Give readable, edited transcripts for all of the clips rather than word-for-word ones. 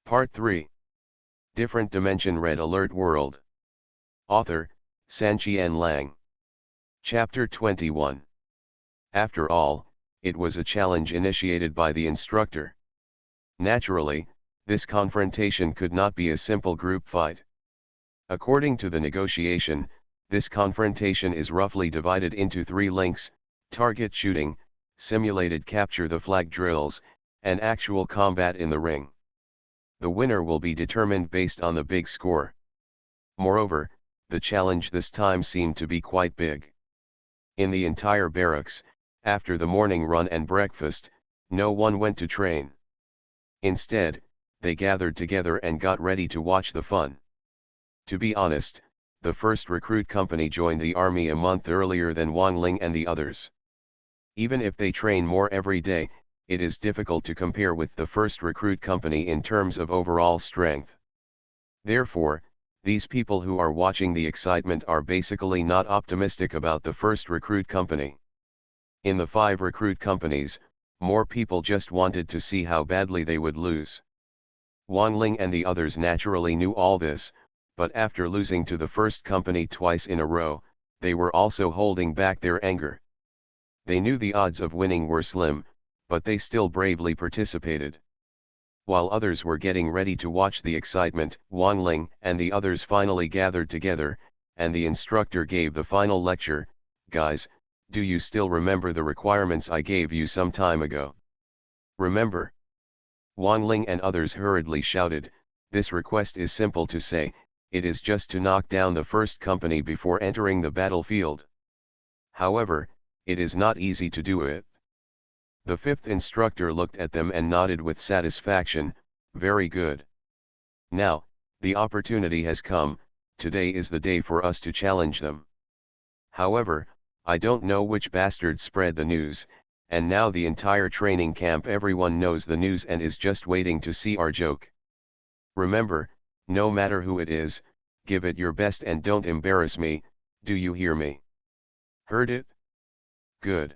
Part 3. Different Dimension Red Alert World. Author, Sanqian Lang. Chapter 21. After all, it was a challenge initiated by the instructor. Naturally, this confrontation could not be a simple group fight. According to the negotiation, this confrontation is roughly divided into 3 links: target shooting, simulated capture the flag drills, and actual combat in the ring. The winner will be determined based on the big score. Moreover, the challenge this time seemed to be quite big. In the entire barracks, after the morning run and breakfast, no one went to train. Instead, they gathered together and got ready to watch the fun. To be honest, the first recruit company joined the army a month earlier than Wang Ling and the others. Even if they train more every day, it is difficult to compare with the first recruit company in terms of overall strength. Therefore, these people who are watching the excitement are basically not optimistic about the first recruit company. In the 5 recruit companies, more people just wanted to see how badly they would lose. Wang Ling and the others naturally knew all this, but after losing to the first company twice in a row, they were also holding back their anger. They knew the odds of winning were slim, but they still bravely participated. While others were getting ready to watch the excitement, Wang Ling and the others finally gathered together, and the instructor gave the final lecture. "Guys, do you still remember the requirements I gave you some time ago?" "Remember?" Wang Ling and others hurriedly shouted. "This request is simple to say, it is just to knock down the first company before entering the battlefield. However, it is not easy to do it." The 5th instructor looked at them and nodded with satisfaction. "Very good. Now, the opportunity has come. Today is the day for us to challenge them. However, I don't know which bastard spread the news, and now the entire training camp everyone knows the news and is just waiting to see our joke. Remember, no matter who it is, give it your best and don't embarrass me, do you hear me? Heard it? Good.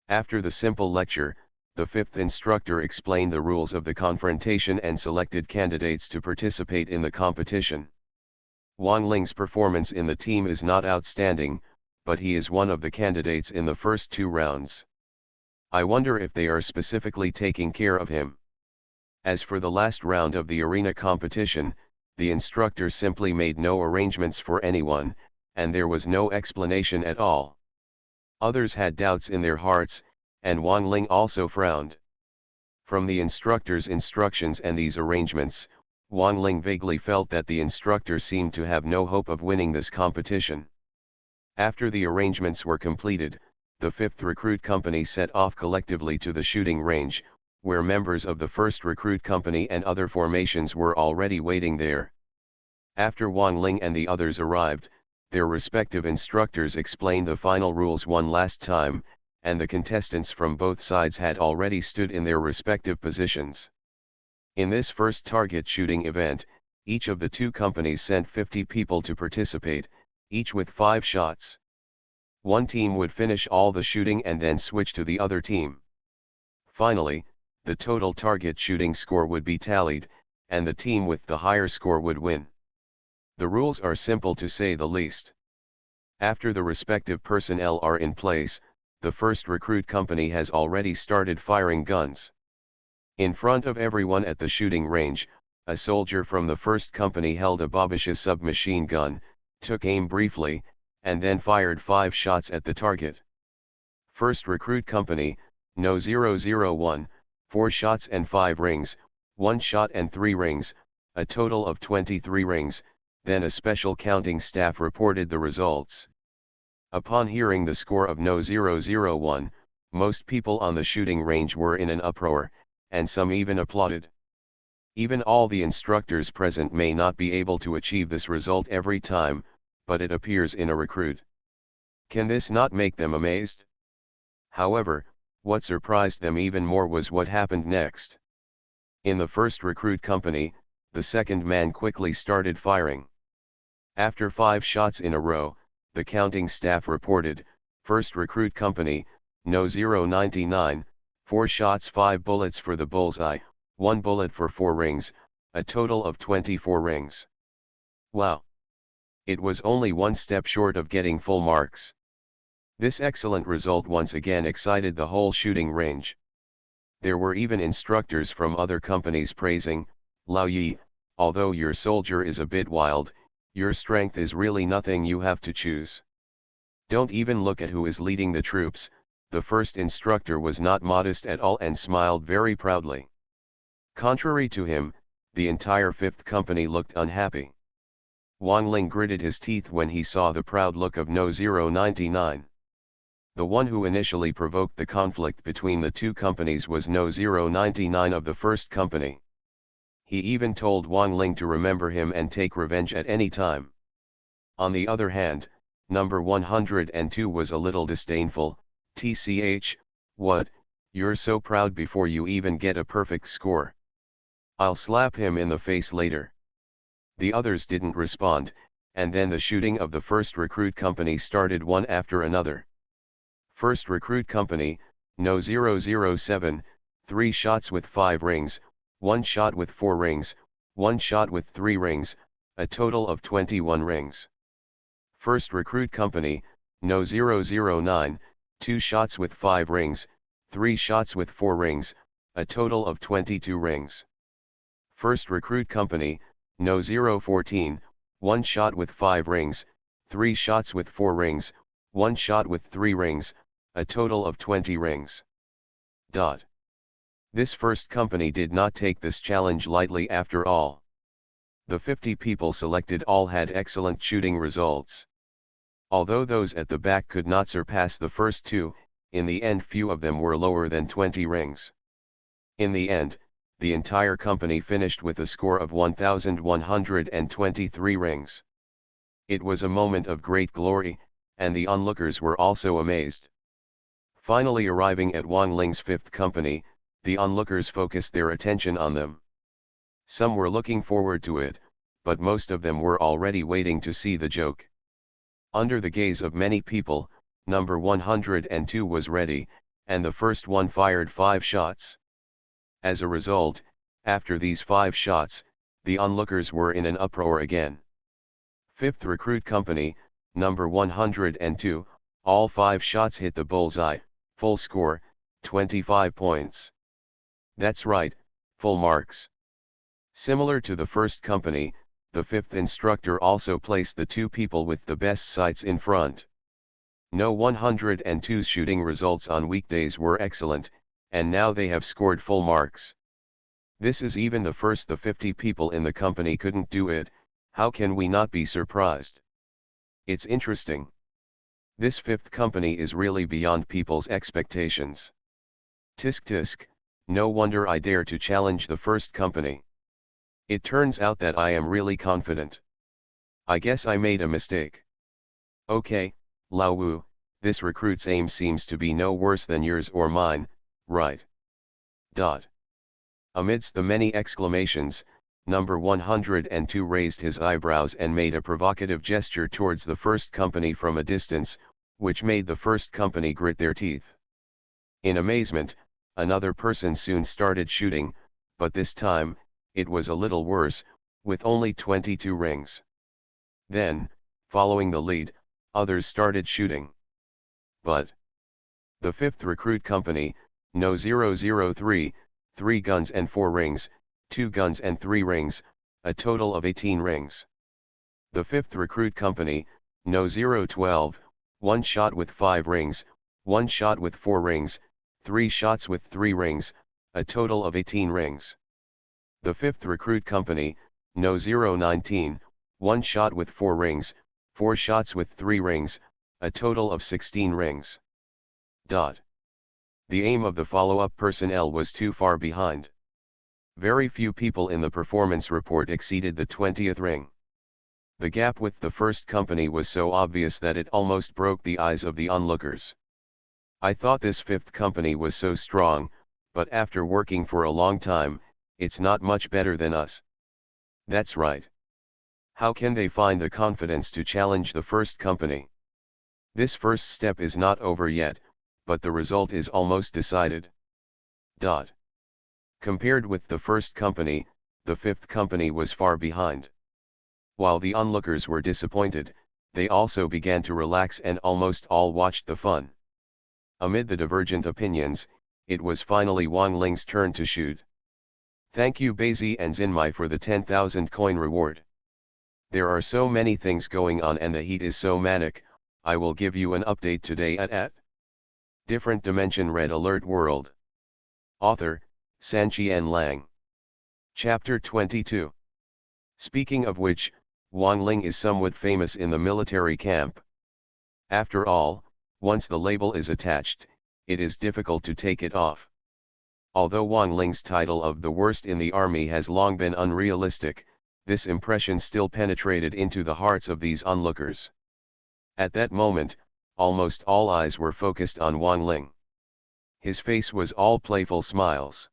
After the simple lecture, the 5th instructor explained the rules of the confrontation and selected candidates to participate in the competition. Wang Ling's performance in the team is not outstanding, but he is one of the candidates in the first 2 rounds. I wonder if they are specifically taking care of him. As for the last round of the arena competition, the instructor simply made no arrangements for anyone, and there was no explanation at all. Others had doubts in their hearts, and Wang Ling also frowned. From the instructor's instructions and these arrangements, Wang Ling vaguely felt that the instructor seemed to have no hope of winning this competition. After the arrangements were completed, the 5th recruit company set off collectively to the shooting range, where members of the 1st recruit company and other formations were already waiting there. After Wang Ling and the others arrived, their respective instructors explained the final rules one last time, and the contestants from both sides had already stood in their respective positions. In this first target shooting event, each of the 2 companies sent 50 people to participate, each with 5 shots. One team would finish all the shooting and then switch to the other team. Finally, the total target shooting score would be tallied, and the team with the higher score would win. The rules are simple to say the least. After the respective personnel are in place, the first recruit company has already started firing guns. In front of everyone at the shooting range, a soldier from the first company held a Babisha submachine gun, took aim briefly, and then fired 5 shots at the target. First recruit company, No 001, 4 shots and 5 rings, 1 shot and 3 rings, a total of 23 rings. Then a special counting staff reported the results. Upon hearing the score of No 001, most people on the shooting range were in an uproar, and some even applauded. Even all the instructors present may not be able to achieve this result every time, but it appears in a recruit. Can this not make them amazed? However, what surprised them even more was what happened next. In the first recruit company, the second man quickly started firing. After 5 shots in a row, the counting staff reported, "First recruit company, No 099, 4 shots 5 bullets for the bullseye, 1 bullet for 4 rings, a total of 24 rings. Wow! It was only one step short of getting full marks. This excellent result once again excited the whole shooting range. There were even instructors from other companies praising, "Lao Yi, although your soldier is a bit wild, your strength is really nothing you have to choose. Don't even look at who is leading the troops." The first instructor was not modest at all and smiled very proudly. Contrary to him, the entire 5th company looked unhappy. Wang Ling gritted his teeth when he saw the proud look of No. 099. The one who initially provoked the conflict between the two companies was No. 099 of the first company. He even told Wang Ling to remember him and take revenge at any time. On the other hand, number 102 was a little disdainful. "Tch, what, you're so proud before you even get a perfect score. I'll slap him in the face later." The others didn't respond, and then the shooting of the first recruit company started one after another. First recruit company, No. 007, 3 shots with 5 rings, 1 shot with 4 rings, 1 shot with 3 rings, a total of 21 rings. First recruit company, No. 009, 2 shots with 5 rings, 3 shots with 4 rings, a total of 22 rings. First recruit company, No. 014, 1 shot with 5 rings, 3 shots with 4 rings, 1 shot with 3 rings, a total of 20 rings. This first company did not take this challenge lightly after all. The 50 people selected all had excellent shooting results. Although those at the back could not surpass the first two, in the end few of them were lower than 20 rings. In the end, the entire company finished with a score of 1,123 rings. It was a moment of great glory, and the onlookers were also amazed. Finally arriving at Wang Ling's 5th company, the onlookers focused their attention on them. Some were looking forward to it, but most of them were already waiting to see the joke. Under the gaze of many people, number 102 was ready, and the first one fired 5 shots. As a result, after these 5 shots, the onlookers were in an uproar again. 5th recruit company, number 102, all 5 shots hit the bullseye, full score, 25 points. That's right, full marks. Similar to the first company, the 5th instructor also placed the 2 people with the best sights in front. No 102's shooting results on weekdays were excellent, and now they have scored full marks. This is even the first the 50 people in the company couldn't do it. How can we not be surprised? It's interesting. This 5th company is really beyond people's expectations. Tisk tisk, no wonder I dare to challenge the first company. It turns out that I am really confident. I guess I made a mistake. Okay, Lao Wu, this recruit's aim seems to be no worse than yours or mine, right? Amidst the many exclamations, number 102 raised his eyebrows and made a provocative gesture towards the first company from a distance, which made the first company grit their teeth. In amazement, another person soon started shooting, but this time, it was a little worse, with only 22 rings. Then, following the lead, others started shooting. But the 5th recruit company, No. 003, 3 guns and 4 rings, 2 guns and 3 rings, a total of 18 rings. The 5th recruit company, No. 012, 1 shot with 5 rings, 1 shot with 4 rings, 3 shots with 3 rings, a total of 18 rings. The 5th recruit company, No. 019, 1 shot with 4 rings, 4 shots with 3 rings, a total of 16 rings. The aim of the follow-up personnel was too far behind. Very few people in the performance report exceeded the 20th ring. The gap with the first company was so obvious that it almost broke the eyes of the onlookers. I thought this 5th company was so strong, but after working for a long time, it's not much better than us. That's right. How can they find the confidence to challenge the first company? This first step is not over yet, but the result is almost decided. Compared with the first company, the fifth company was far behind. While the onlookers were disappointed, they also began to relax and almost all watched the fun. Amid the divergent opinions, it was finally Wang Ling's turn to shoot. Thank you Bazi and Xinmai for the 10,000 coin reward. There are so many things going on and the heat is so manic, I will give you an update today at Different Dimension Red Alert World. Author, Sanqian Lang. Chapter 22. Speaking of which, Wang Ling is somewhat famous in the military camp. After all, once the label is attached, it is difficult to take it off. Although Wang Ling's title of the worst in the army has long been unrealistic, this impression still penetrated into the hearts of these onlookers. At that moment, almost all eyes were focused on Wang Ling. His face was all playful smiles.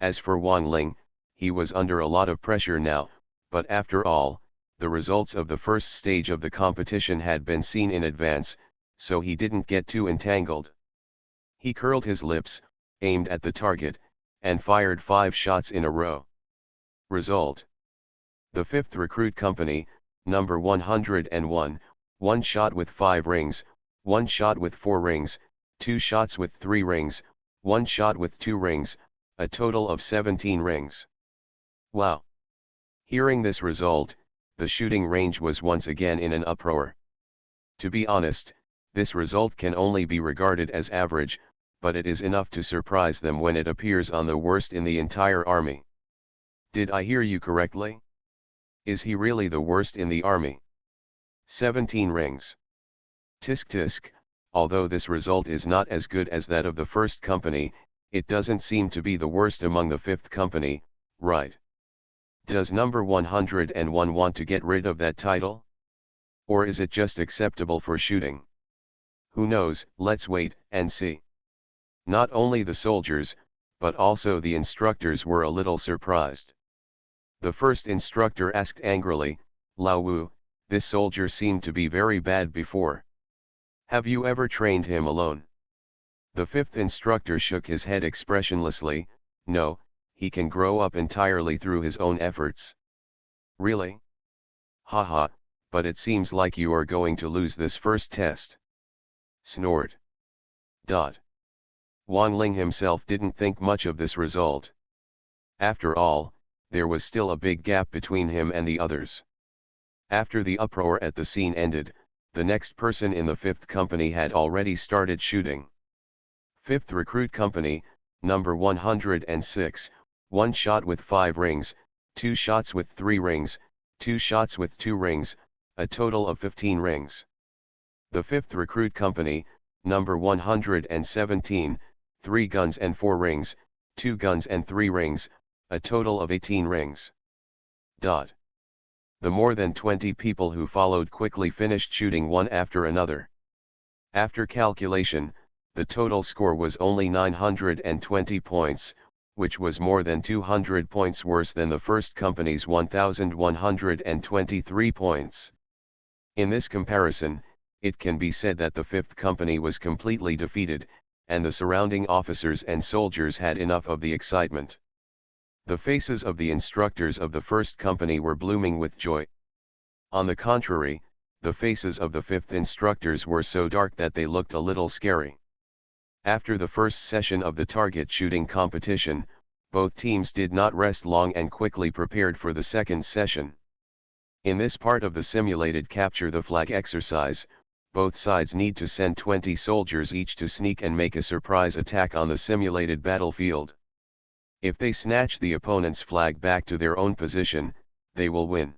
As for Wang Ling, he was under a lot of pressure now, but after all, the results of the first stage of the competition had been seen in advance, so he didn't get too entangled. He curled his lips, aimed at the target, and fired 5 shots in a row. Result: the 5th Recruit Company, number 101, 1 shot with 5 rings, 1 shot with 4 rings, 2 shots with 3 rings, 1 shot with 2 rings, a total of 17 rings. Wow! Hearing this result, the shooting range was once again in an uproar. To be honest, this result can only be regarded as average, but it is enough to surprise them when it appears on the worst in the entire army. Did I hear you correctly? Is he really the worst in the army? 17 rings. Tisk tisk, although this result is not as good as that of the first company, it doesn't seem to be the worst among the 5th company, right? Does number 101 want to get rid of that title? Or is it just acceptable for shooting? Who knows, let's wait and see. Not only the soldiers, but also the instructors were a little surprised. The first instructor asked angrily, Lao Wu, this soldier seemed to be very bad before. Have you ever trained him alone? The 5th instructor shook his head expressionlessly, no, he can grow up entirely through his own efforts. Really? Haha, but it seems like you are going to lose this first test. Snort. Wang Ling himself didn't think much of this result. After all, there was still a big gap between him and the others. After the uproar at the scene ended, the next person in the 5th company had already started shooting. 5th Recruit Company, number 106, 1 shot with 5 rings, 2 shots with 3 rings, 2 shots with 2 rings, a total of 15 rings. The 5th Recruit Company, number 117, 3 guns and 4 rings, 2 guns and 3 rings, a total of 18 rings. The more than 20 people who followed quickly finished shooting one after another. After calculation, the total score was only 920 points, which was more than 200 points worse than the first company's 1,123 points. In this comparison, it can be said that the 5th company was completely defeated, and the surrounding officers and soldiers had enough of the excitement. The faces of the instructors of the first company were blooming with joy. On the contrary, the faces of the 5th instructors were so dark that they looked a little scary. After the first session of the target shooting competition, both teams did not rest long and quickly prepared for the second session. In this part of the simulated capture the flag exercise, both sides need to send 20 soldiers each to sneak and make a surprise attack on the simulated battlefield. If they snatch the opponent's flag back to their own position, they will win.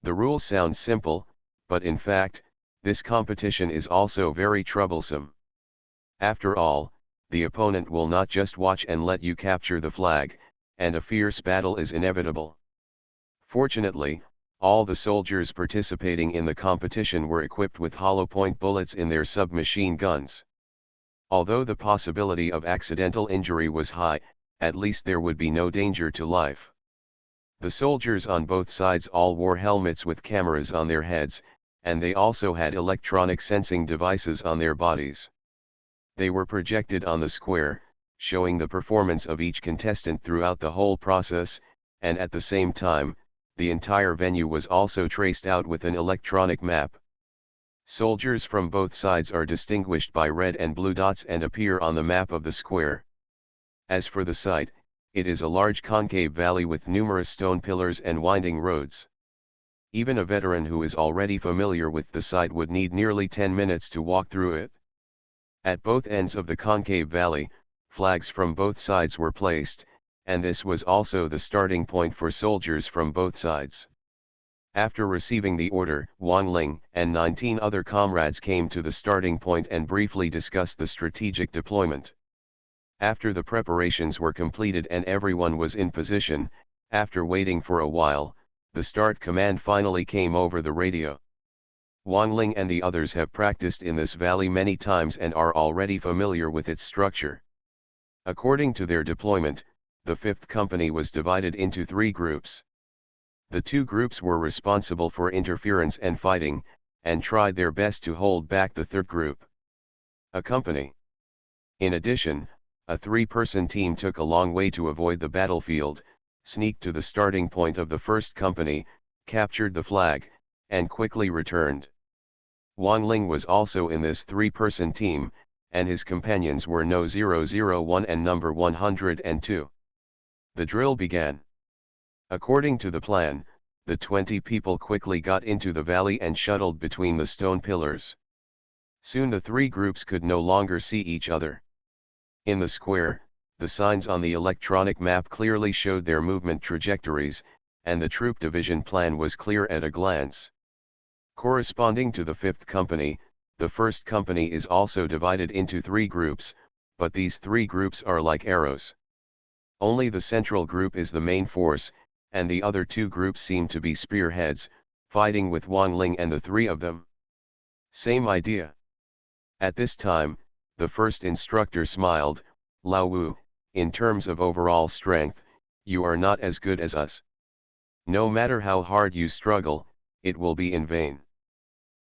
The rules sound simple, but in fact, this competition is also very troublesome. After all, the opponent will not just watch and let you capture the flag, and a fierce battle is inevitable. Fortunately, all the soldiers participating in the competition were equipped with hollow-point bullets in their submachine guns. Although the possibility of accidental injury was high, at least there would be no danger to life. The soldiers on both sides all wore helmets with cameras on their heads, and they also had electronic sensing devices on their bodies. They were projected on the square, showing the performance of each contestant throughout the whole process, and at the same time, the entire venue was also traced out with an electronic map. Soldiers from both sides are distinguished by red and blue dots and appear on the map of the square. As for the site, it is a large concave valley with numerous stone pillars and winding roads. Even a veteran who is already familiar with the site would need nearly 10 minutes to walk through it. At both ends of the concave valley, flags from both sides were placed, and this was also the starting point for soldiers from both sides. After receiving the order, Wang Ling and 19 other comrades came to the starting point and briefly discussed the strategic deployment. After the preparations were completed and everyone was in position, after waiting for a while, the start command finally came over the radio. Wang Ling and the others have practiced in this valley many times and are already familiar with its structure. According to their deployment, the 5th company was divided into 3 groups. The 2 groups were responsible for interference and fighting, and tried their best to hold back the 3rd group. A company. In addition, a 3-person team took a long way to avoid the battlefield, sneaked to the starting point of the 1st company, captured the flag, and quickly returned. Wang Ling was also in this 3-person team, and his companions were No. 001 and number 102. The drill began. According to the plan, the 20 people quickly got into the valley and shuttled between the stone pillars. Soon the 3 groups could no longer see each other. In the square, the signs on the electronic map clearly showed their movement trajectories, and the troop division plan was clear at a glance. Corresponding to the 5th company, the 1st company is also divided into 3 groups, but these 3 groups are like arrows. Only the central group is the main force, and the other 2 groups seem to be spearheads, fighting with Wang Ling and the 3 of them. Same idea. At this time, the first instructor smiled. Lao Wu, in terms of overall strength, you are not as good as us. No matter how hard you struggle, it will be in vain.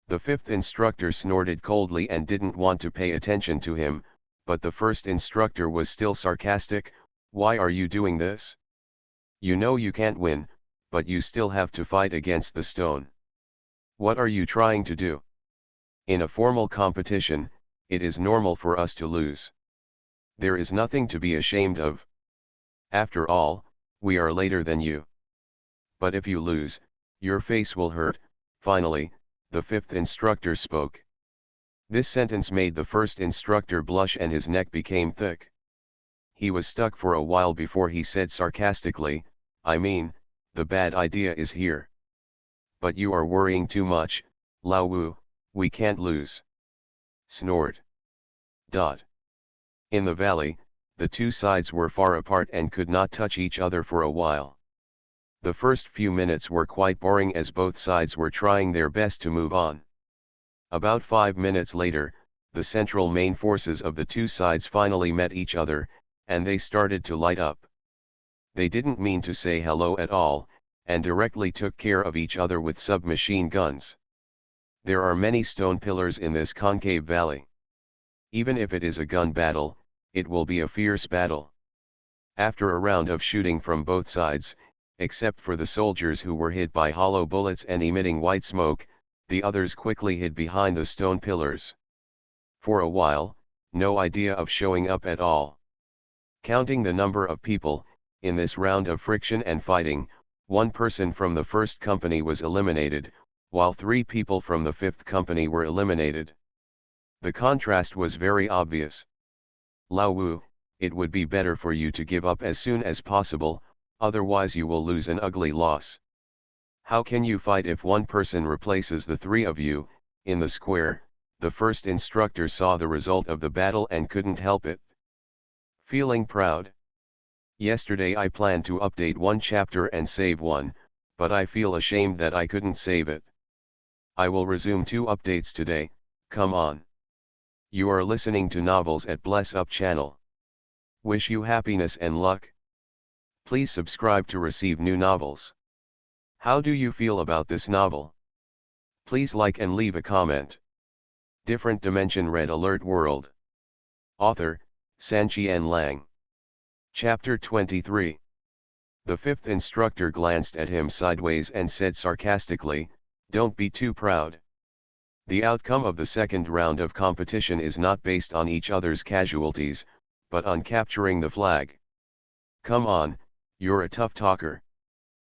The 5th instructor snorted coldly and didn't want to pay attention to him, but the first instructor was still sarcastic. Why are you doing this? You know you can't win, but you still have to fight against the stone. What are you trying to do? In a formal competition, it is normal for us to lose. There is nothing to be ashamed of. After all, we are later than you. But if you lose, your face will hurt. Finally, the 5th instructor spoke. This sentence made the first instructor blush and his neck became thick. He was stuck for a while before he said sarcastically, I mean, the bad idea is here. But you are worrying too much, Lao Wu, we can't lose. Snort. In the valley, the 2 sides were far apart and could not touch each other for a while. The first few minutes were quite boring as both sides were trying their best to move on. About 5 minutes later, the central main forces of the 2 sides finally met each other, and they started to light up. They didn't mean to say hello at all, and directly took care of each other with submachine guns. There are many stone pillars in this concave valley. Even if it is a gun battle, it will be a fierce battle. After a round of shooting from both sides, except for the soldiers who were hit by hollow bullets and emitting white smoke, the others quickly hid behind the stone pillars. For a while, no idea of showing up at all. Counting the number of people, in this round of friction and fighting, 1 person from the 1st company was eliminated, while 3 people from the 5th company were eliminated. The contrast was very obvious. Lao Wu, it would be better for you to give up as soon as possible, otherwise you will lose an ugly loss. How can you fight if 1 person replaces the 3 of you? In the square, the first instructor saw the result of the battle and couldn't help it. Feeling proud. Yesterday I planned to update 1 chapter and save 1, but I feel ashamed that I couldn't save it. I will resume 2 updates today, come on. You are listening to Novels at Bless Up channel. Wish you happiness and luck. Please subscribe to receive new novels. How do you feel about this novel? Please like and leave a comment. Different Dimension Red Alert World. Author, Sanqian Lang. Chapter 23. The fifth instructor glanced at him sideways and said sarcastically, "Don't be too proud. The outcome of the second round of competition is not based on each other's casualties, but on capturing the flag. Come on, you're a tough talker.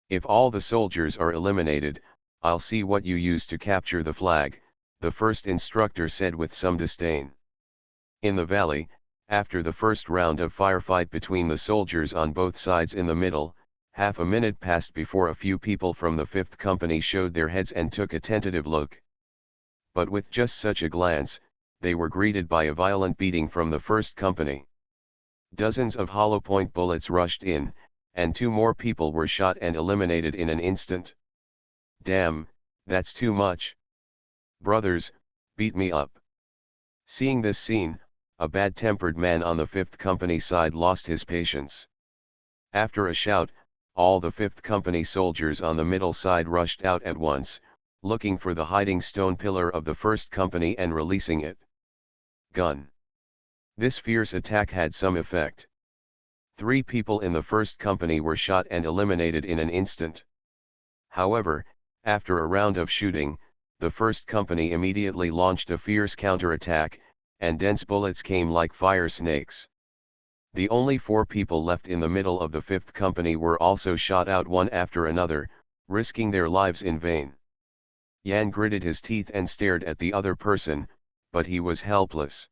If all the soldiers are eliminated, I'll see what you use to capture the flag," the first instructor said with some disdain. In the valley, after the first round of firefight between the soldiers on both sides in the middle, half a minute passed before a few people from the 5th Company showed their heads and took a tentative look. But with just such a glance, they were greeted by a violent beating from the 1st Company. Dozens of hollow-point bullets rushed in, and 2 more people were shot and eliminated in an instant. "Damn, that's too much. Brothers, beat me up." Seeing this scene, a bad-tempered man on the 5th Company side lost his patience. After a shout, all the 5th Company soldiers on the middle side rushed out at once, looking for the hiding stone pillar of the 1st Company and releasing it. Gun. This fierce attack had some effect. 3 people in the 1st Company were shot and eliminated in an instant. However, after a round of shooting, the 1st Company immediately launched a fierce counterattack, and dense bullets came like fire snakes. The only 4 people left in the middle of the 5th Company were also shot out one after another, risking their lives in vain. Yan gritted his teeth and stared at the other person, but he was helpless.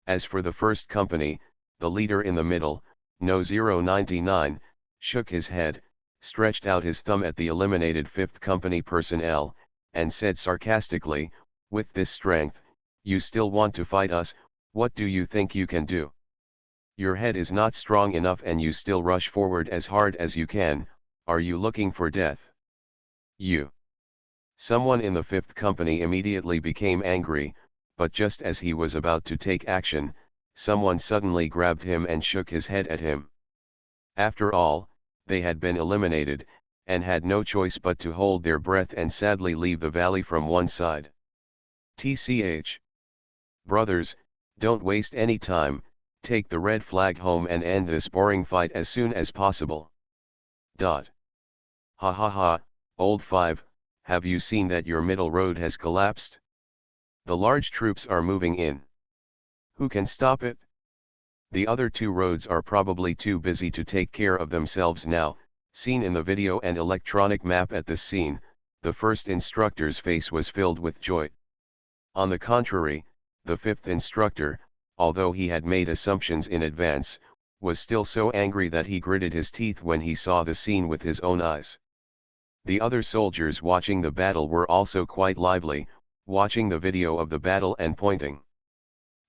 As for the 1st Company, the leader in the middle, No 099, shook his head, stretched out his thumb at the eliminated 5th Company personnel, and said sarcastically, "With this strength, you still want to fight us? What do you think you can do? Your head is not strong enough and you still rush forward as hard as you can. Are you looking for death? You." Someone in the 5th Company immediately became angry, but just as he was about to take action, someone suddenly grabbed him and shook his head at him. After all, they had been eliminated, and had no choice but to hold their breath and sadly leave the valley from one side. "TCH. Brothers, don't waste any time, take the red flag home and end this boring fight as soon as possible. Ha ha ha, old 5, have you seen that your middle road has collapsed? The large troops are moving in. Who can stop it? The other 2 roads are probably too busy to take care of themselves now." Seen in the video and electronic map at this scene, the first instructor's face was filled with joy. On the contrary, the 5th instructor, although he had made assumptions in advance, was still so angry that he gritted his teeth when he saw the scene with his own eyes. The other soldiers watching the battle were also quite lively, watching the video of the battle and pointing.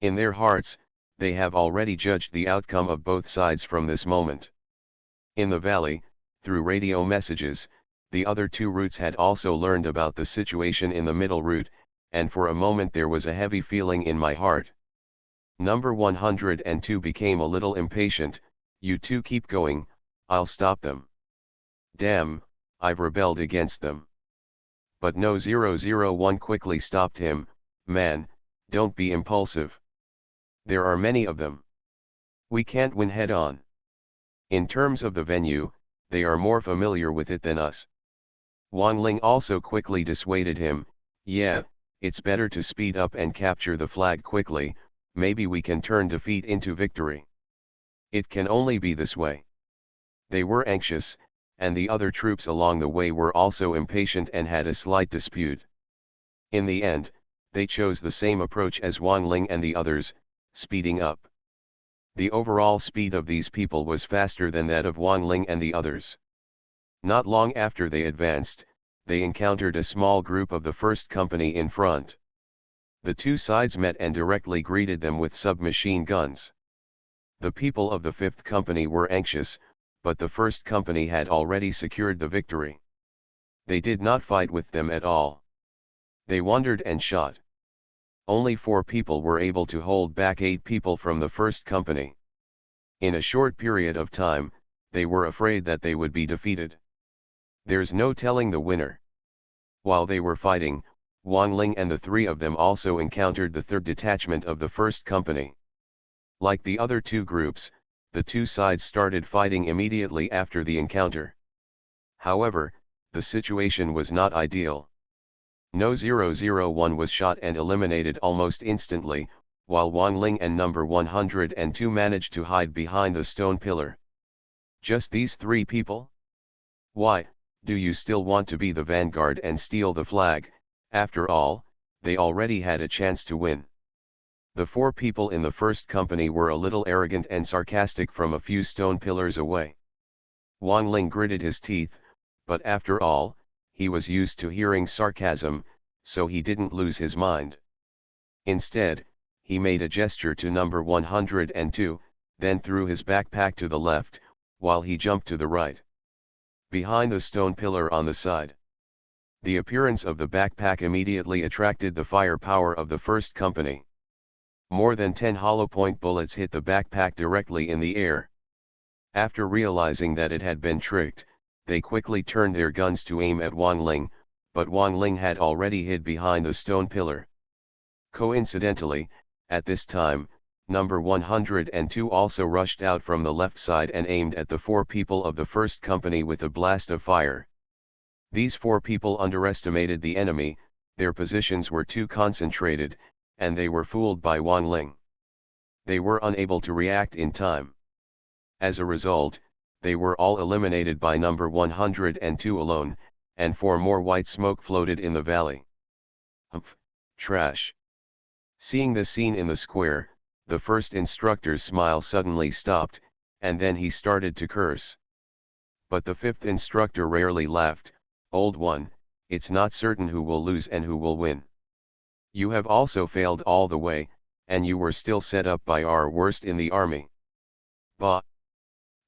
In their hearts, they have already judged the outcome of both sides from this moment. In the valley, through radio messages, the other 2 routes had also learned about the situation in the middle route, and for a moment there was a heavy feeling in my heart. Number 102 became a little impatient. "You 2 keep going, I'll stop them. Damn, I've rebelled against them." But No 001 quickly stopped him. "Man, don't be impulsive. There are many of them. We can't win head on. In terms of the venue, they are more familiar with it than us." Wang Ling also quickly dissuaded him. "Yeah, it's better to speed up and capture the flag quickly, maybe we can turn defeat into victory. It can only be this way." They were anxious, and the other troops along the way were also impatient and had a slight dispute. In the end, they chose the same approach as Wang Ling and the others, speeding up. The overall speed of these people was faster than that of Wang Ling and the others. Not long after they advanced, they encountered a small group of the 1st Company in front. The 2 sides met and directly greeted them with submachine guns. The people of the 5th Company were anxious, but the 1st Company had already secured the victory. They did not fight with them at all. They wondered and shot. Only 4 people were able to hold back 8 people from the 1st Company. In a short period of time, they were afraid that they would be defeated. There's no telling the winner. While they were fighting, Wang Ling and the 3 of them also encountered the 3rd detachment of the 1st Company. Like the other two groups, the two sides started fighting immediately after the encounter. However, the situation was not ideal. No 001 was shot and eliminated almost instantly, while Wang Ling and number 102 managed to hide behind the stone pillar. Just these three people? Why, do you still want to be the vanguard and steal the flag? After all, they already had a chance to win. The four people in the first company were a little arrogant and sarcastic from a few stone pillars away. Wang Ling gritted his teeth, but after all, he was used to hearing sarcasm, so he didn't lose his mind. Instead, he made a gesture to number 102, then threw his backpack to the left, while he jumped to the right. Behind the stone pillar on the side. The appearance of the backpack immediately attracted the firepower of the first company. More than 10 hollow-point bullets hit the backpack directly in the air. After realizing that it had been tricked, they quickly turned their guns to aim at Wang Ling, but Wang Ling had already hid behind the stone pillar. Coincidentally, at this time, number 102 also rushed out from the left side and aimed at the four people of the first company with a blast of fire. These four people underestimated the enemy, their positions were too concentrated, and they were fooled by Wang Ling. They were unable to react in time. As a result, they were all eliminated by number 102 alone, and 4 more white smoke floated in the valley. Humph, trash. Seeing the scene in the square, the first instructor's smile suddenly stopped, and then he started to curse. But the fifth instructor rarely laughed. Old one, it's not certain who will lose and who will win. You have also failed all the way, and you were still set up by our worst in the army. Bah!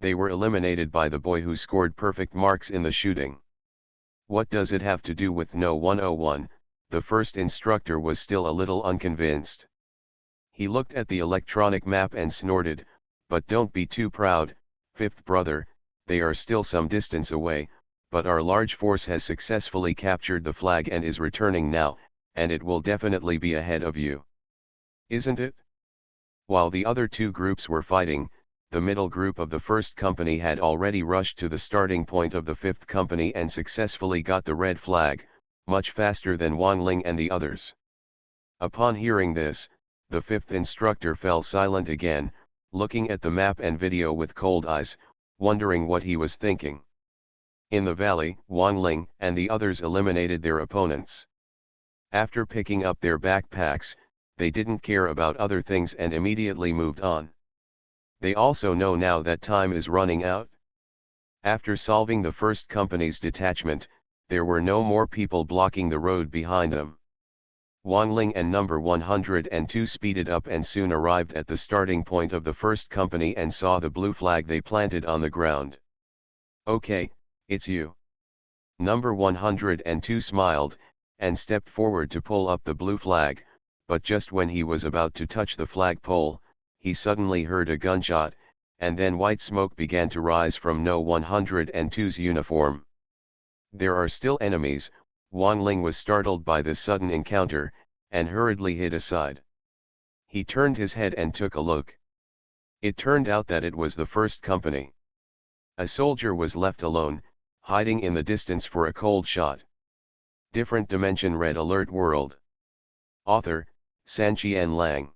They were eliminated by the boy who scored perfect marks in the shooting. What does it have to do with No 101? The first instructor was still a little unconvinced. He looked at the electronic map and snorted, but don't be too proud, fifth brother, they are still some distance away, but our large force has successfully captured the flag and is returning now, and it will definitely be ahead of you. Isn't it? While the other two groups were fighting, the middle group of the first company had already rushed to the starting point of the fifth company and successfully got the red flag, much faster than Wang Ling and the others. Upon hearing this, the fifth instructor fell silent again, looking at the map and video with cold eyes, wondering what he was thinking. In the valley, Wang Ling and the others eliminated their opponents. After picking up their backpacks, they didn't care about other things and immediately moved on. They also know now that time is running out. After solving the first company's detachment, there were no more people blocking the road behind them. Wang Ling and number 102 speeded up and soon arrived at the starting point of the first company and saw the blue flag they planted on the ground. Okay, it's you. Number 102 smiled, and stepped forward to pull up the blue flag, but just when he was about to touch the flagpole, he suddenly heard a gunshot, and then white smoke began to rise from No 102's uniform. There are still enemies. Wang Ling was startled by this sudden encounter, and hurriedly hid aside. He turned his head and took a look. It turned out that it was the first company. A soldier was left alone, hiding in the distance for a cold shot. Different Dimension Red Alert World. Author, Sanqian Lang.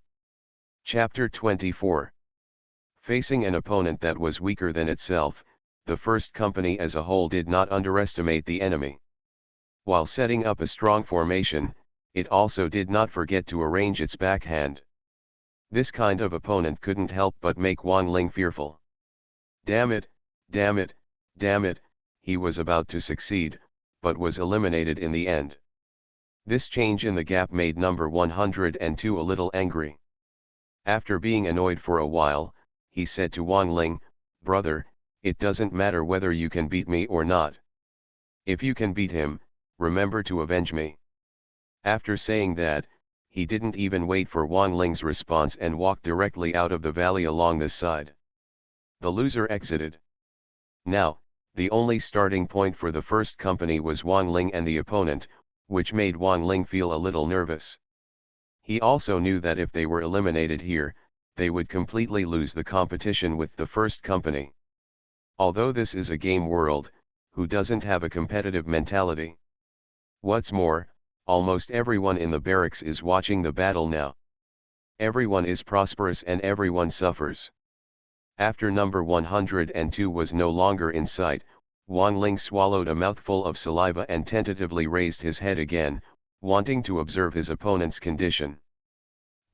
Chapter 24. Facing an opponent that was weaker than itself, the first company as a whole did not underestimate the enemy. While setting up a strong formation, it also did not forget to arrange its backhand. This kind of opponent couldn't help but make Wang Ling fearful. Damn it, damn it, damn it, he was about to succeed, but was eliminated in the end. This change in the gap made number 102 a little angry. After being annoyed for a while, he said to Wang Ling, "Brother, it doesn't matter whether you can beat me or not. If you can beat him, remember to avenge me." After saying that, he didn't even wait for Wang Ling's response and walked directly out of the valley along this side. The loser exited. Now, the only starting point for the first company was Wang Ling and the opponent, which made Wang Ling feel a little nervous. He also knew that if they were eliminated here, they would completely lose the competition with the first company. Although this is a game world, who doesn't have a competitive mentality? What's more, almost everyone in the barracks is watching the battle now. Everyone is prosperous and everyone suffers. After number 102 was no longer in sight, Wang Ling swallowed a mouthful of saliva and tentatively raised his head again, wanting to observe his opponent's condition.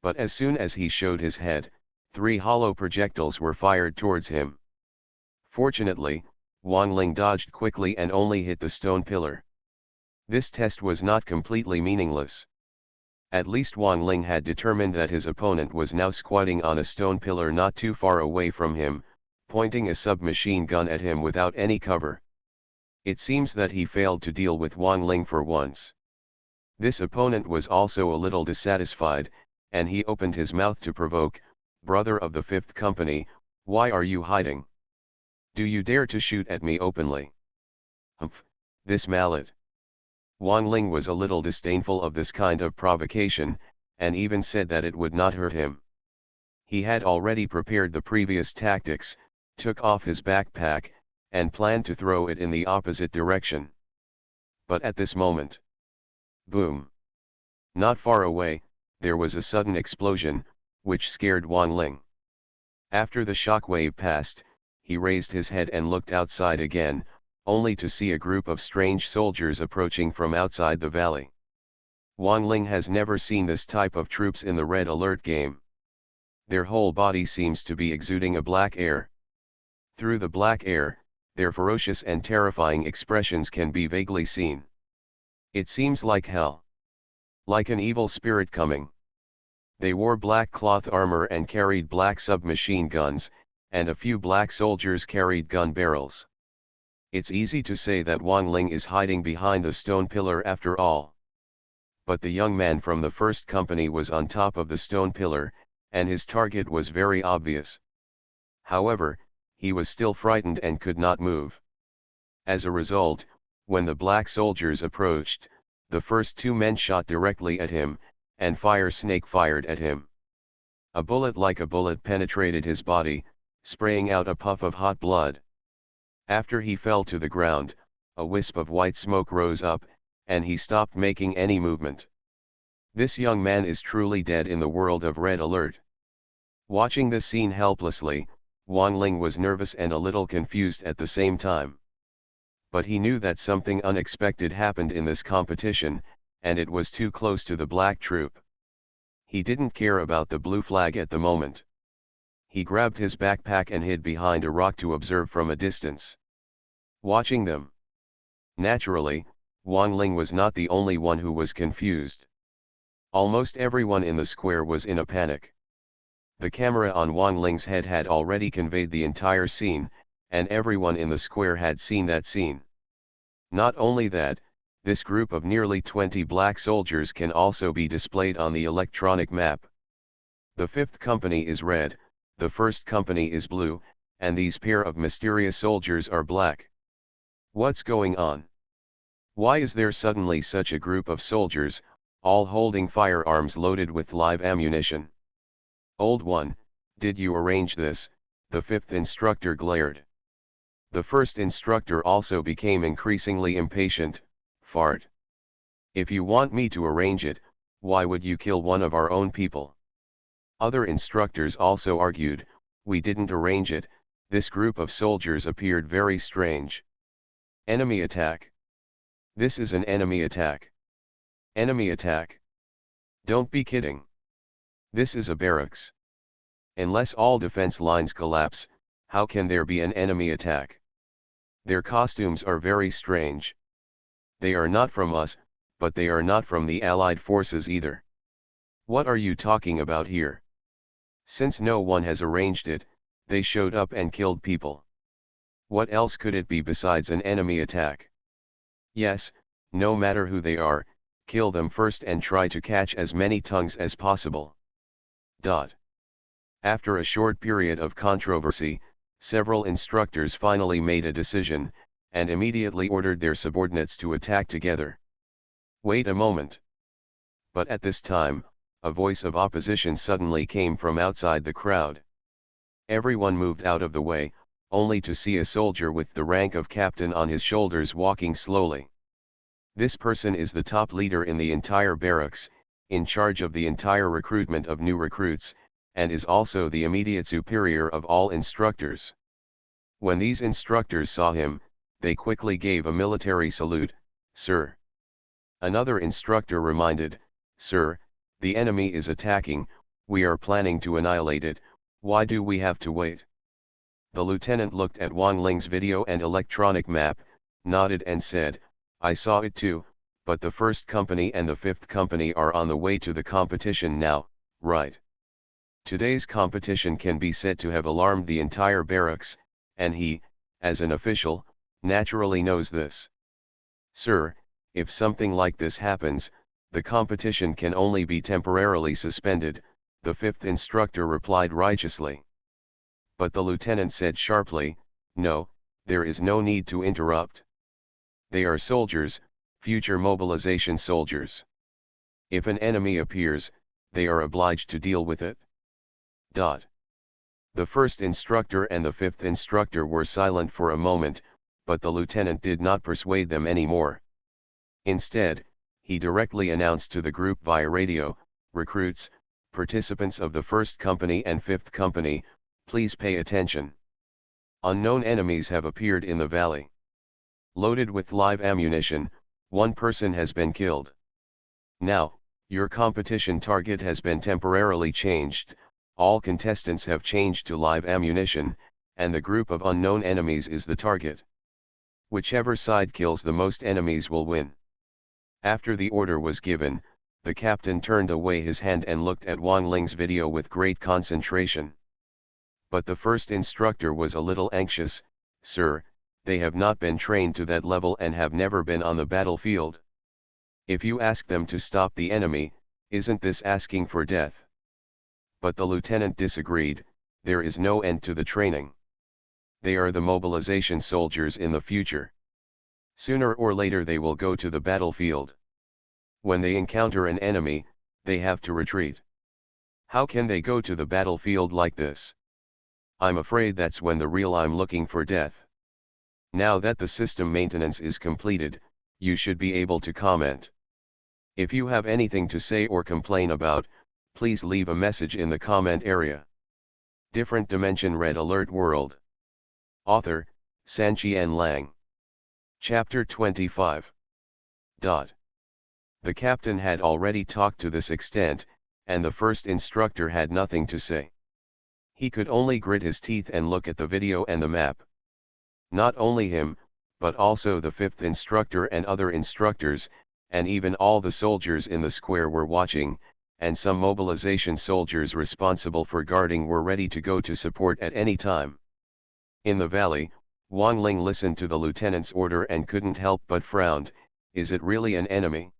But as soon as he showed his head, 3 hollow projectiles were fired towards him. Fortunately, Wang Ling dodged quickly and only hit the stone pillar. This test was not completely meaningless. At least Wang Ling had determined that his opponent was now squatting on a stone pillar not too far away from him, pointing a submachine gun at him without any cover. It seems that he failed to deal with Wang Ling for once. This opponent was also a little dissatisfied, and he opened his mouth to provoke, "Brother of the 5th Company, why are you hiding? Do you dare to shoot at me openly? Humph, this mallet." Wang Ling was a little disdainful of this kind of provocation, and even said that it would not hurt him. He had already prepared the previous tactics, took off his backpack, and planned to throw it in the opposite direction. But at this moment, boom! Not far away, there was a sudden explosion, which scared Wang Ling. After the shockwave passed, he raised his head and looked outside again, only to see a group of strange soldiers approaching from outside the valley. Wang Ling has never seen this type of troops in the Red Alert game. Their whole body seems to be exuding a black air. Through the black air, their ferocious and terrifying expressions can be vaguely seen. It seems like hell. Like an evil spirit coming. They wore black cloth armor and carried black submachine guns, and a few black soldiers carried gun barrels. It's easy to say that Wang Ling is hiding behind the stone pillar after all. But the young man from the 1st Company was on top of the stone pillar, and his target was very obvious. However, he was still frightened and could not move. As a result, when the black soldiers approached, the first 2 men shot directly at him, and Fire Snake fired at him. A bullet like a bullet penetrated his body, spraying out a puff of hot blood. After he fell to the ground, a wisp of white smoke rose up, and he stopped making any movement. This young man is truly dead in the world of Red Alert. Watching this scene helplessly, Wang Ling was nervous and a little confused at the same time. But he knew that something unexpected happened in this competition, and it was too close to the black troop. He didn't care about the blue flag at the moment. He grabbed his backpack and hid behind a rock to observe from a distance. Watching them. Naturally, Wang Ling was not the only one who was confused. Almost everyone in the square was in a panic. The camera on Wang Ling's head had already conveyed the entire scene, and everyone in the square had seen that scene. Not only that, this group of nearly 20 black soldiers can also be displayed on the electronic map. The 5th Company is red, the 1st Company is blue, and these pair of mysterious soldiers are black. What's going on? Why is there suddenly such a group of soldiers, all holding firearms loaded with live ammunition? Old one, did you arrange this? The 5th instructor glared. The 1st instructor also became increasingly impatient. Fart. If you want me to arrange it, why would you kill one of our own people? Other instructors also argued, we didn't arrange it, this group of soldiers appeared very strange. Enemy attack. This is an enemy attack. Enemy attack. Don't be kidding. This is a barracks. Unless all defense lines collapse, how can there be an enemy attack? Their costumes are very strange. They are not from us, but they are not from the Allied forces either. What are you talking about here? Since no one has arranged it, they showed up and killed people. What else could it be besides an enemy attack? Yes, no matter who they are, kill them first and try to catch as many tongues as possible. After a short period of controversy, several instructors finally made a decision, and immediately ordered their subordinates to attack together. Wait a moment. But at this time, a voice of opposition suddenly came from outside the crowd. Everyone moved out of the way, only to see a soldier with the rank of captain on his shoulders walking slowly. This person is the top leader in the entire barracks, in charge of the entire recruitment of new recruits, and is also the immediate superior of all instructors. When these instructors saw him, they quickly gave a military salute. "Sir." Another instructor reminded, "Sir, the enemy is attacking, we are planning to annihilate it, why do we have to wait?" The lieutenant looked at Wang Ling's video and electronic map, nodded and said, "I saw it too, but the first company and the fifth company are on the way to the competition now, right? Today's competition can be said to have alarmed the entire barracks, and he, as an official, naturally knows this. Sir, if something like this happens, the competition can only be temporarily suspended," the fifth instructor replied righteously. But the lieutenant said sharply, "No, there is no need to interrupt. They are soldiers, future mobilization soldiers. If an enemy appears, they are obliged to deal with it." The first instructor and the fifth instructor were silent for a moment, but the lieutenant did not persuade them anymore. Instead, he directly announced to the group via radio, "Recruits, participants of the first company and fifth company, please pay attention. Unknown enemies have appeared in the valley. Loaded with live ammunition, one person has been killed. Now, your competition target has been temporarily changed, all contestants have changed to live ammunition, and the group of unknown enemies is the target. Whichever side kills the most enemies will win." After the order was given, the captain turned away his hand and looked at Wang Ling's video with great concentration. But the first instructor was a little anxious. "Sir, they have not been trained to that level and have never been on the battlefield. If you ask them to stop the enemy, isn't this asking for death?" But the lieutenant disagreed, "There is no end to the training. They are the mobilization soldiers in the future. Sooner or later they will go to the battlefield. When they encounter an enemy, they have to retreat. How can they go to the battlefield like this? I'm afraid that's when the real I'm looking for death. Now that the system maintenance is completed, you should be able to comment. If you have anything to say or complain about, please leave a message in the comment area." Different Dimension Red Alert World. Author, Sanqian Lang. Chapter 25. The captain had already talked to this extent, and the first instructor had nothing to say. He could only grit his teeth and look at the video and the map. Not only him, but also the fifth instructor and other instructors, and even all the soldiers in the square were watching, and some mobilization soldiers responsible for guarding were ready to go to support at any time. In the valley, Wang Ling listened to the lieutenant's order and couldn't help but frowned. Is it really an enemy?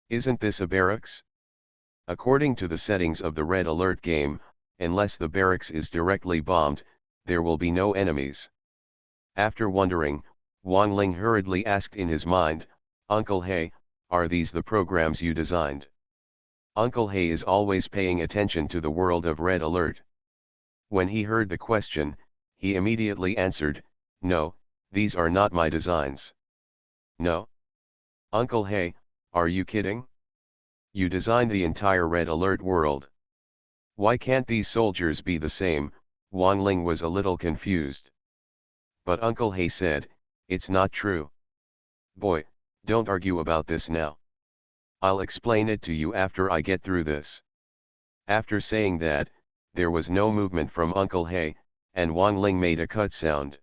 Isn't this a barracks? According to the settings of the Red Alert game, unless the barracks is directly bombed, there will be no enemies. After wondering, Wang Ling hurriedly asked in his mind, "Uncle He, are these the programs you designed?" Uncle He is always paying attention to the world of Red Alert. When he heard the question, he immediately answered, "No, these are not my designs." "No? Uncle He, are you kidding? You designed the entire Red Alert world. Why can't these soldiers be the same?" Wang Ling was a little confused. But Uncle He said, "It's not true. Boy, don't argue about this now. I'll explain it to you after I get through this." After saying that, there was no movement from Uncle He, and Wang Ling made a cut sound.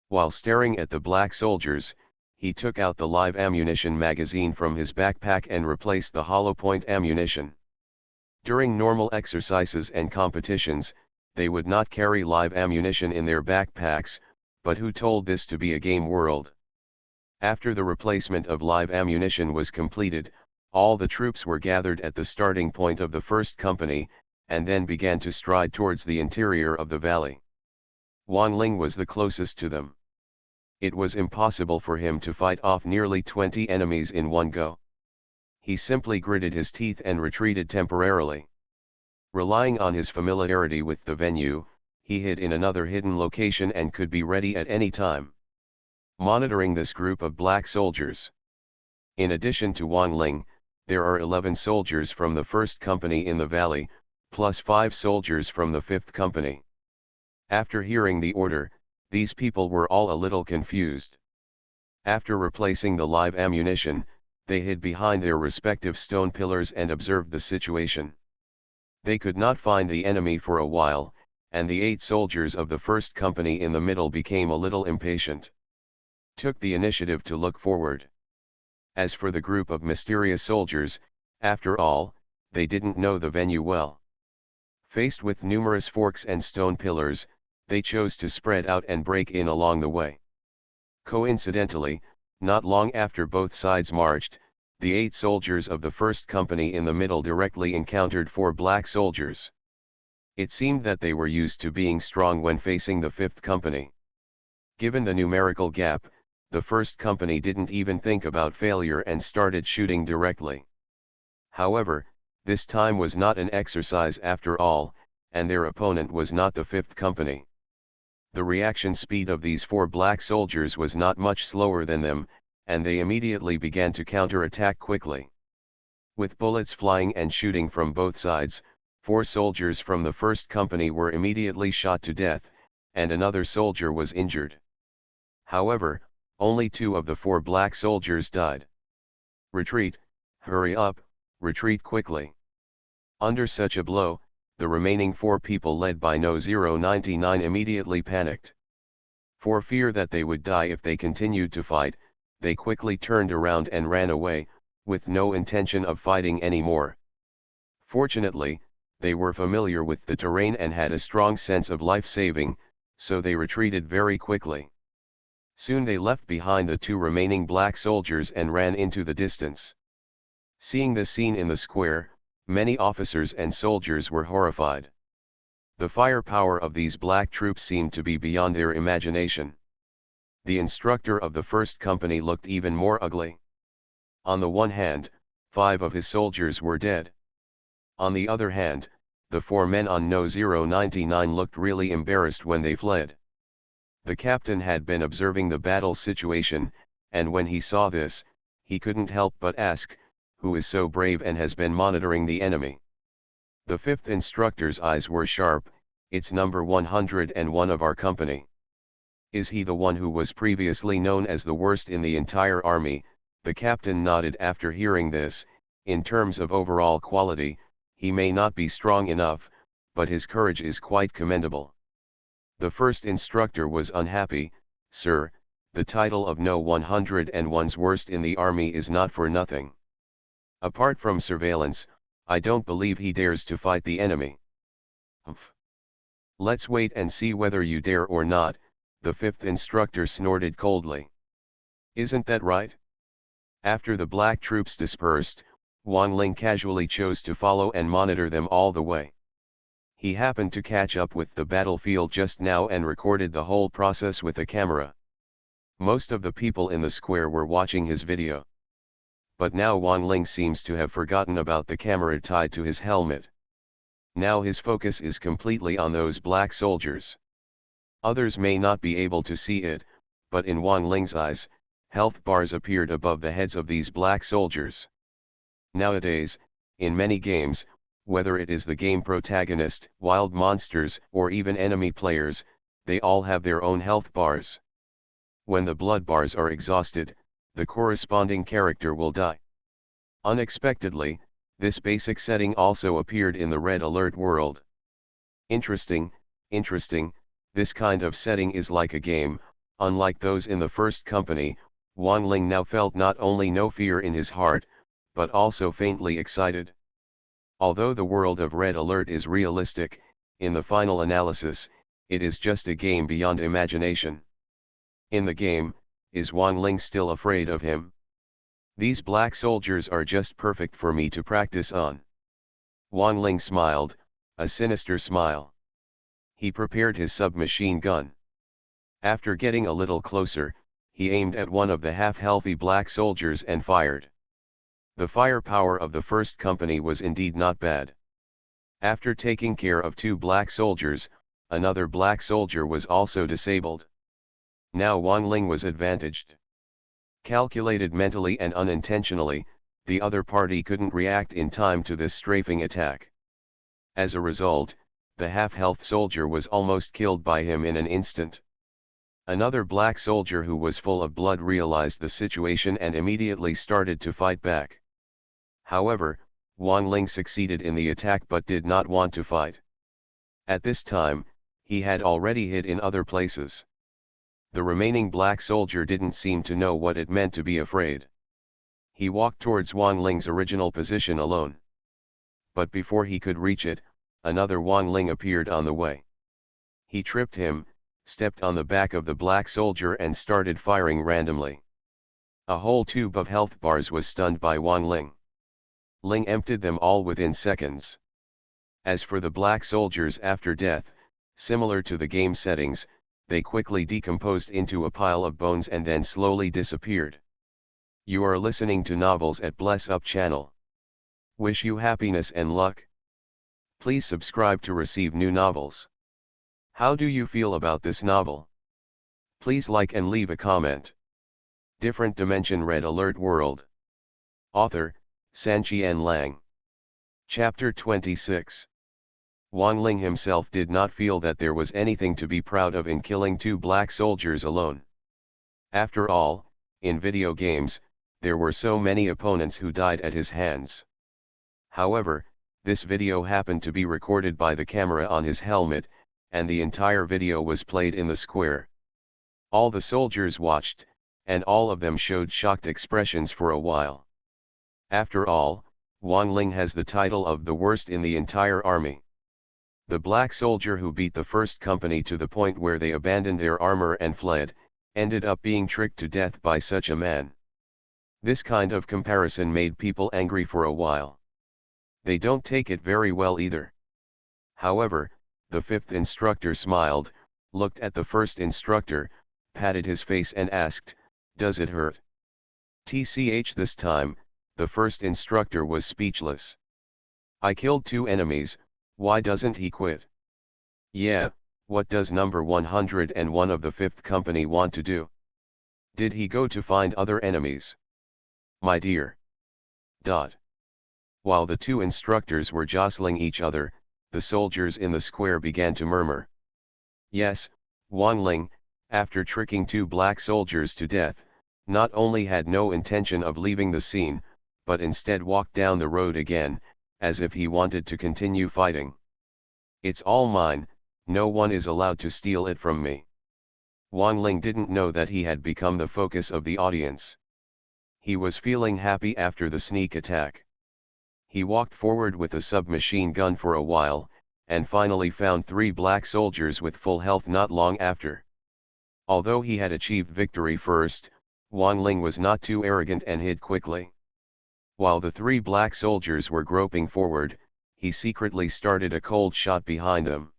While staring at the black soldiers, he took out the live ammunition magazine from his backpack and replaced the hollow point ammunition. During normal exercises and competitions, they would not carry live ammunition in their backpacks, but who told this to be a game world? After the replacement of live ammunition was completed, all the troops were gathered at the starting point of the first company, and then began to stride towards the interior of the valley. Wang Ling was the closest to them. It was impossible for him to fight off nearly 20 enemies in one go. He simply gritted his teeth and retreated temporarily. Relying on his familiarity with the venue, he hid in another hidden location and could be ready at any time. Monitoring this group of black soldiers. In addition to Wang Ling, there are 11 soldiers from the 1st Company in the valley, plus 5 soldiers from the 5th Company. After hearing the order, these people were all a little confused. After replacing the live ammunition, they hid behind their respective stone pillars and observed the situation. They could not find the enemy for a while, and the 8 soldiers of the 1st Company in the middle became a little impatient. Took the initiative to look forward. As for the group of mysterious soldiers, after all, they didn't know the venue well. Faced with numerous forks and stone pillars, they chose to spread out and break in along the way. Coincidentally, not long after both sides marched, the 8 soldiers of the 1st Company in the middle directly encountered 4 black soldiers. It seemed that they were used to being strong when facing the 5th Company. Given the numerical gap, the 1st Company didn't even think about failure and started shooting directly. However, this time was not an exercise after all, and their opponent was not the 5th Company. The reaction speed of these 4 black soldiers was not much slower than them, and they immediately began to counter-attack quickly. With bullets flying and shooting from both sides, 4 soldiers from the 1st Company were immediately shot to death, and another soldier was injured. However, only 2 of the 4 black soldiers died. Retreat, hurry up, retreat quickly. Under such a blow, the remaining 4 people led by No. 099 immediately panicked. For fear that they would die if they continued to fight, they quickly turned around and ran away, with no intention of fighting anymore. Fortunately, they were familiar with the terrain and had a strong sense of life-saving, so they retreated very quickly. Soon they left behind the 2 remaining black soldiers and ran into the distance. Seeing the scene in the square, many officers and soldiers were horrified. The firepower of these black troops seemed to be beyond their imagination. The instructor of the 1st Company looked even more ugly. On the one hand, 5 of his soldiers were dead. On the other hand, the 4 men on No. 099 looked really embarrassed when they fled. The captain had been observing the battle situation, and when he saw this, he couldn't help but ask, who is so brave and has been monitoring the enemy? The 5th instructor's eyes were sharp. It's number 101 of our company. Is he the one who was previously known as the worst in the entire army? The captain nodded after hearing this. In terms of overall quality, he may not be strong enough, but his courage is quite commendable. The 1st instructor was unhappy. Sir, the title of No. 101's worst in the army is not for nothing. Apart from surveillance, I don't believe he dares to fight the enemy. Humph. Let's wait and see whether you dare or not, the 5th instructor snorted coldly. Isn't that right? After the black troops dispersed, Wang Ling casually chose to follow and monitor them all the way. He happened to catch up with the battlefield just now and recorded the whole process with a camera. Most of the people in the square were watching his video. But now Wang Ling seems to have forgotten about the camera tied to his helmet. Now his focus is completely on those black soldiers. Others may not be able to see it, but in Wang Ling's eyes, health bars appeared above the heads of these black soldiers. Nowadays, in many games, whether it is the game protagonist, wild monsters, or even enemy players, they all have their own health bars. When the blood bars are exhausted, the corresponding character will die. Unexpectedly, this basic setting also appeared in the red alert world. Interesting, this kind of setting is like a game. Unlike those in the 1st Company, Wang Ling now felt not only no fear in his heart, but also faintly excited. Although the world of red alert is realistic, in the final analysis, it is just a game beyond imagination. In the game, is Wang Ling still afraid of him? These black soldiers are just perfect for me to practice on. Wang Ling smiled, a sinister smile. He prepared his submachine gun. After getting a little closer, he aimed at one of the half-healthy black soldiers and fired. The firepower of the first company was indeed not bad. After taking care of 2 black soldiers, another black soldier was also disabled. Now Wang Ling was advantaged. Calculated mentally and unintentionally, the other party couldn't react in time to this strafing attack. As a result, the half-health soldier was almost killed by him in an instant. Another black soldier who was full of blood realized the situation and immediately started to fight back. However, Wang Ling succeeded in the attack but did not want to fight. At this time, he had already hid in other places. The remaining black soldier didn't seem to know what it meant to be afraid. He walked towards Wang Ling's original position alone. But before he could reach it, another Wang Ling appeared on the way. He tripped him, stepped on the back of the black soldier and started firing randomly. A whole tube of health bars was stunned by Wang Ling. Ling emptied them all within seconds. As for the black soldiers after death, similar to the game settings, they quickly decomposed into a pile of bones and then slowly disappeared. You are listening to Novels at Bless Up channel. Wish you happiness and luck. Please subscribe to receive new novels. How do you feel about this novel? Please like and leave a comment. Different Dimension Red Alert World. Author, Sanqian Lang. Chapter 26. Wang Ling himself did not feel that there was anything to be proud of in killing 2 black soldiers alone. After all, in video games, there were so many opponents who died at his hands. However, this video happened to be recorded by the camera on his helmet, and the entire video was played in the square. All the soldiers watched, and all of them showed shocked expressions for a while. After all, Wang Ling has the title of the worst in the entire army. The black soldier who beat the first company to the point where they abandoned their armor and fled, ended up being tricked to death by such a man. This kind of comparison made people angry for a while. They don't take it very well either. However, the 5th instructor smiled, looked at the first instructor, patted his face and asked, "Does it hurt?" TCH this time, the first instructor was speechless. "I killed 2 enemies, why doesn't he quit?" "Yeah, what does number 101 of the 5th company want to do? Did he go to find other enemies?" "My dear." While the 2 instructors were jostling each other, the soldiers in the square began to murmur. Yes, Wang Ling, after tricking 2 black soldiers to death, not only had no intention of leaving the scene, but instead walked down the road again, as if he wanted to continue fighting. "It's all mine, no one is allowed to steal it from me." Wang Ling didn't know that he had become the focus of the audience. He was feeling happy after the sneak attack. He walked forward with a submachine gun for a while, and finally found 3 black soldiers with full health not long after. Although he had achieved victory first, Wang Ling was not too arrogant and hid quickly. While the 3 black soldiers were groping forward, he secretly started a cold shot behind them.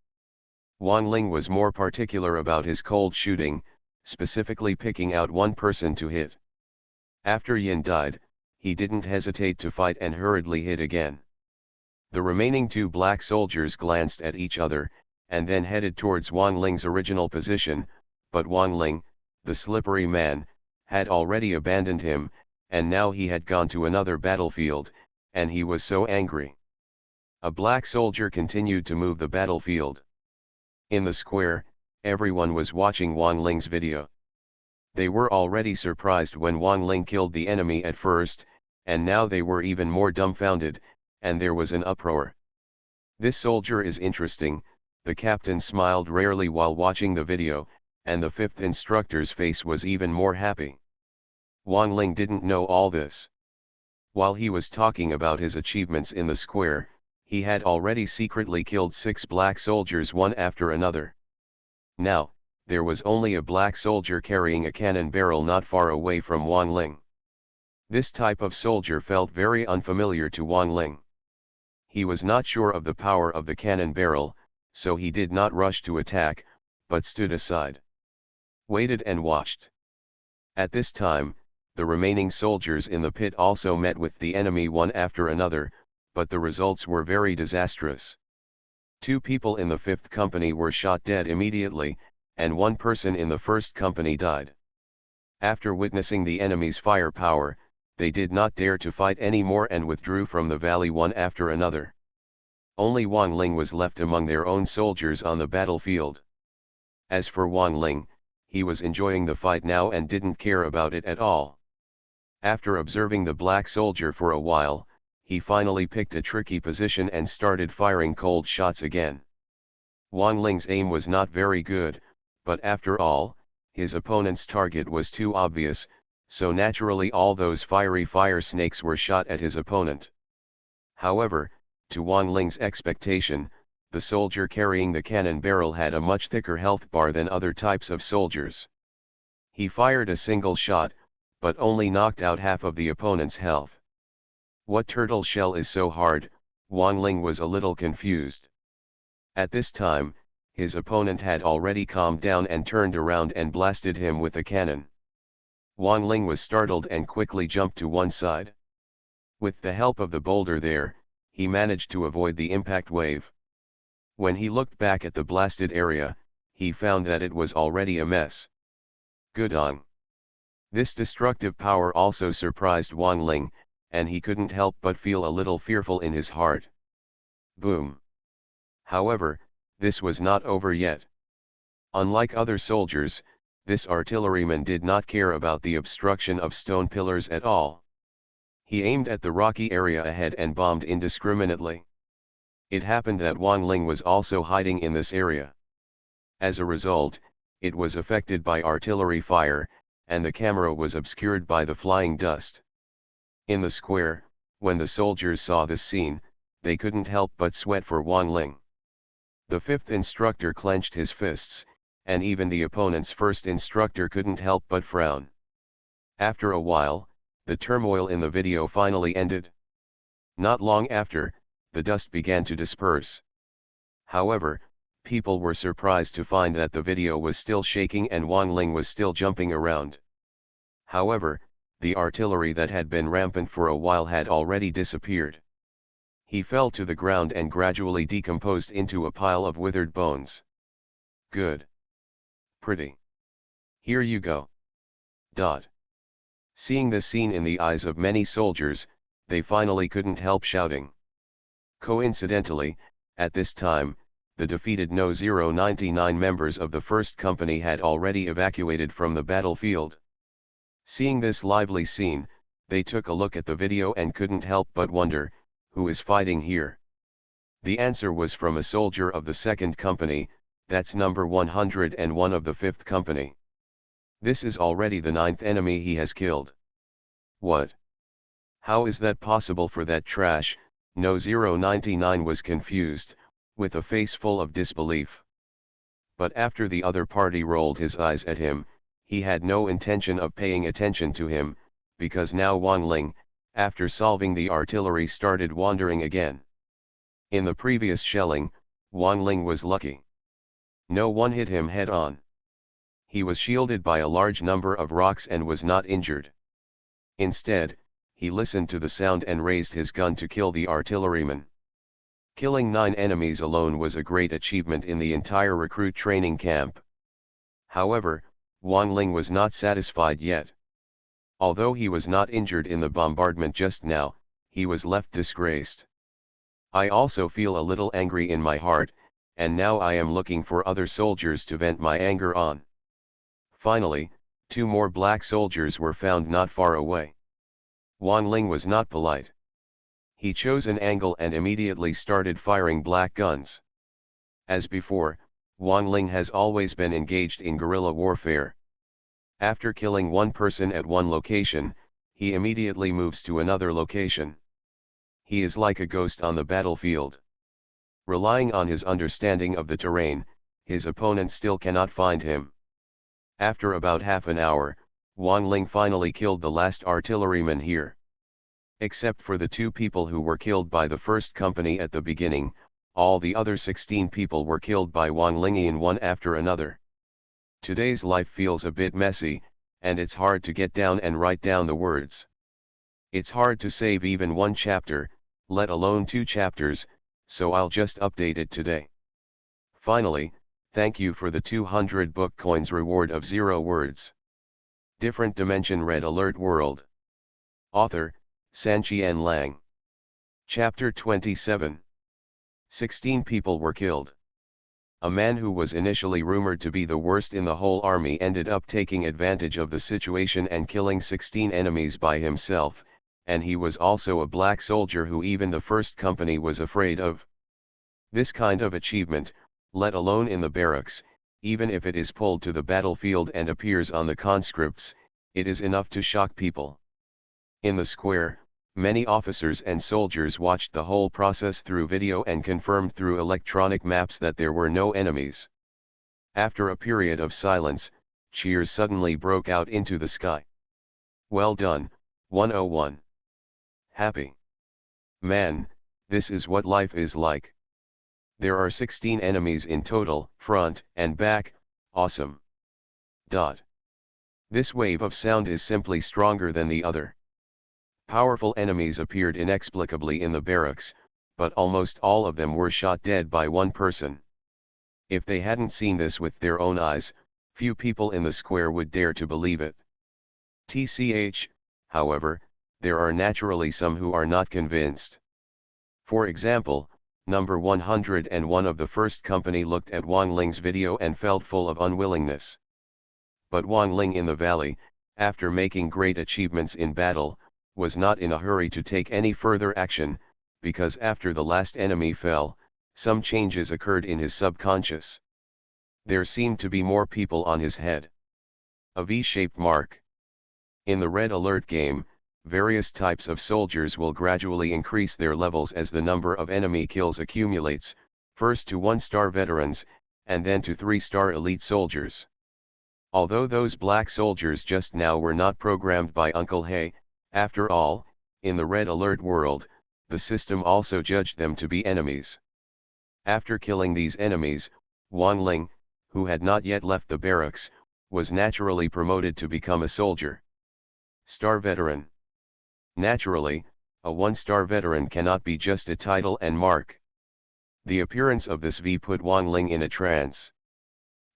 Wang Ling was more particular about his cold shooting, specifically picking out one person to hit. After Yin died, he didn't hesitate to fight and hurriedly hit again. The remaining 2 black soldiers glanced at each other, and then headed towards Wang Ling's original position, but Wang Ling, the slippery man, had already abandoned him, and now he had gone to another battlefield, and he was so angry. A black soldier continued to move the battlefield. In the square, everyone was watching Wang Ling's video. They were already surprised when Wang Ling killed the enemy at first, and now they were even more dumbfounded, and there was an uproar. "This soldier is interesting," the captain smiled rarely while watching the video, and the 5th instructor's face was even more happy. Wang Ling didn't know all this. While he was talking about his achievements in the square, he had already secretly killed 6 black soldiers one after another. Now, there was only a black soldier carrying a cannon barrel not far away from Wang Ling. This type of soldier felt very unfamiliar to Wang Ling. He was not sure of the power of the cannon barrel, so he did not rush to attack, but stood aside. Waited and watched. At this time, the remaining soldiers in the pit also met with the enemy one after another, but the results were very disastrous. 2 people in the 5th company were shot dead immediately, and 1 person in the 1st company died. After witnessing the enemy's firepower, they did not dare to fight anymore and withdrew from the valley one after another. Only Wang Ling was left among their own soldiers on the battlefield. As for Wang Ling, he was enjoying the fight now and didn't care about it at all. After observing the black soldier for a while, he finally picked a tricky position and started firing cold shots again. Wang Ling's aim was not very good, but after all, his opponent's target was too obvious, so naturally all those fiery fire snakes were shot at his opponent. However, to Wang Ling's expectation, the soldier carrying the cannon barrel had a much thicker health bar than other types of soldiers. He fired a single shot, but only knocked out half of the opponent's health. What turtle shell is so hard? Wang Ling was a little confused. At this time, his opponent had already calmed down and turned around and blasted him with a cannon. Wang Ling was startled and quickly jumped to one side. With the help of the boulder there, he managed to avoid the impact wave. When he looked back at the blasted area, he found that it was already a mess. Good on. This destructive power also surprised Wang Ling, and he couldn't help but feel a little fearful in his heart. Boom. However, this was not over yet. Unlike other soldiers, this artilleryman did not care about the obstruction of stone pillars at all. He aimed at the rocky area ahead and bombed indiscriminately. It happened that Wang Ling was also hiding in this area. As a result, it was affected by artillery fire, and the camera was obscured by the flying dust. In the square, when the soldiers saw this scene, they couldn't help but sweat for Wang Ling. The 5th instructor clenched his fists, and even the opponent's 1st instructor couldn't help but frown. After a while, the turmoil in the video finally ended. Not long after, the dust began to disperse. However, people were surprised to find that the video was still shaking and Wang Ling was still jumping around. However, the artillery that had been rampant for a while had already disappeared. He fell to the ground and gradually decomposed into a pile of withered bones. Good. Pretty. Here you go. Seeing this scene in the eyes of many soldiers, they finally couldn't help shouting. Coincidentally, at this time, the defeated No. 099 members of the 1st Company had already evacuated from the battlefield. Seeing this lively scene, they took a look at the video and couldn't help but wonder, who is fighting here? The answer was from a soldier of the 2nd Company, that's number 101 of the 5th Company. This is already the 9th enemy he has killed. What? How is that possible for that trash? No. 099 was confused, with a face full of disbelief. But after the other party rolled his eyes at him, he had no intention of paying attention to him, because now Wang Ling, after solving the artillery, started wandering again. In the previous shelling, Wang Ling was lucky. No one hit him head on. He was shielded by a large number of rocks and was not injured. Instead, he listened to the sound and raised his gun to kill the artilleryman. Killing 9 enemies alone was a great achievement in the entire recruit training camp. However, Wang Ling was not satisfied yet. Although he was not injured in the bombardment just now, he was left disgraced. I also feel a little angry in my heart, and now I am looking for other soldiers to vent my anger on. Finally, 2 more black soldiers were found not far away. Wang Ling was not polite. He chose an angle and immediately started firing black guns. As before, Wang Ling has always been engaged in guerrilla warfare. After killing one person at one location, he immediately moves to another location. He is like a ghost on the battlefield. Relying on his understanding of the terrain, his opponent still cannot find him. After about half an hour, Wang Ling finally killed the last artilleryman here. Except for the 2 people who were killed by the 1st Company at the beginning, all the other 16 people were killed by Wang Ling in one after another. Today's life feels a bit messy, and it's hard to get down and write down the words. It's hard to save even one chapter, let alone 2 chapters, so I'll just update it today. Finally, thank you for the 200 book coins reward of 0 words. Different Dimension Red Alert World. Author, Sanqian Lang. Chapter 27. 16 people were killed. A man who was initially rumored to be the worst in the whole army ended up taking advantage of the situation and killing 16 enemies by himself, and he was also a black soldier who even the first company was afraid of. This kind of achievement, let alone in the barracks, even if it is pulled to the battlefield and appears on the conscripts, it is enough to shock people. In the square, many officers and soldiers watched the whole process through video and confirmed through electronic maps that there were no enemies. After a period of silence, cheers suddenly broke out into the sky. Well done, 101. Happy. Man, this is what life is like. There are 16 enemies in total, front and back, awesome. This wave of sound is simply stronger than the other. Powerful enemies appeared inexplicably in the barracks, but almost all of them were shot dead by one person. If they hadn't seen this with their own eyes, few people in the square would dare to believe it. TCH, however, there are naturally some who are not convinced. For example, number 101 of the first company looked at Wang Ling's video and felt full of unwillingness. But Wang Ling in the valley, after making great achievements in battle, was not in a hurry to take any further action, because after the last enemy fell, some changes occurred in his subconscious. There seemed to be more people on his head. A V-shaped mark. In the Red Alert game, various types of soldiers will gradually increase their levels as the number of enemy kills accumulates, first to 1-star veterans, and then to 3-star elite soldiers. Although those black soldiers just now were not programmed by Uncle Hay, after all, in the Red Alert world, the system also judged them to be enemies. After killing these enemies, Wang Ling, who had not yet left the barracks, was naturally promoted to become a soldier. Star Veteran. Naturally, a 1-star veteran cannot be just a title and mark. The appearance of this V put Wang Ling in a trance.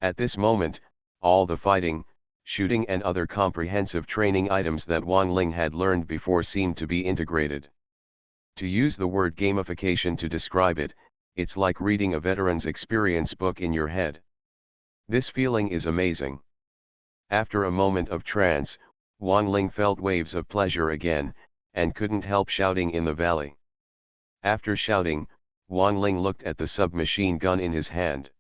At this moment, all the fighting, shooting and other comprehensive training items that Wang Ling had learned before seemed to be integrated. To use the word gamification to describe it, it's like reading a veteran's experience book in your head. This feeling is amazing. After a moment of trance, Wang Ling felt waves of pleasure again, and couldn't help shouting in the valley. After shouting, Wang Ling looked at the submachine gun in his hand.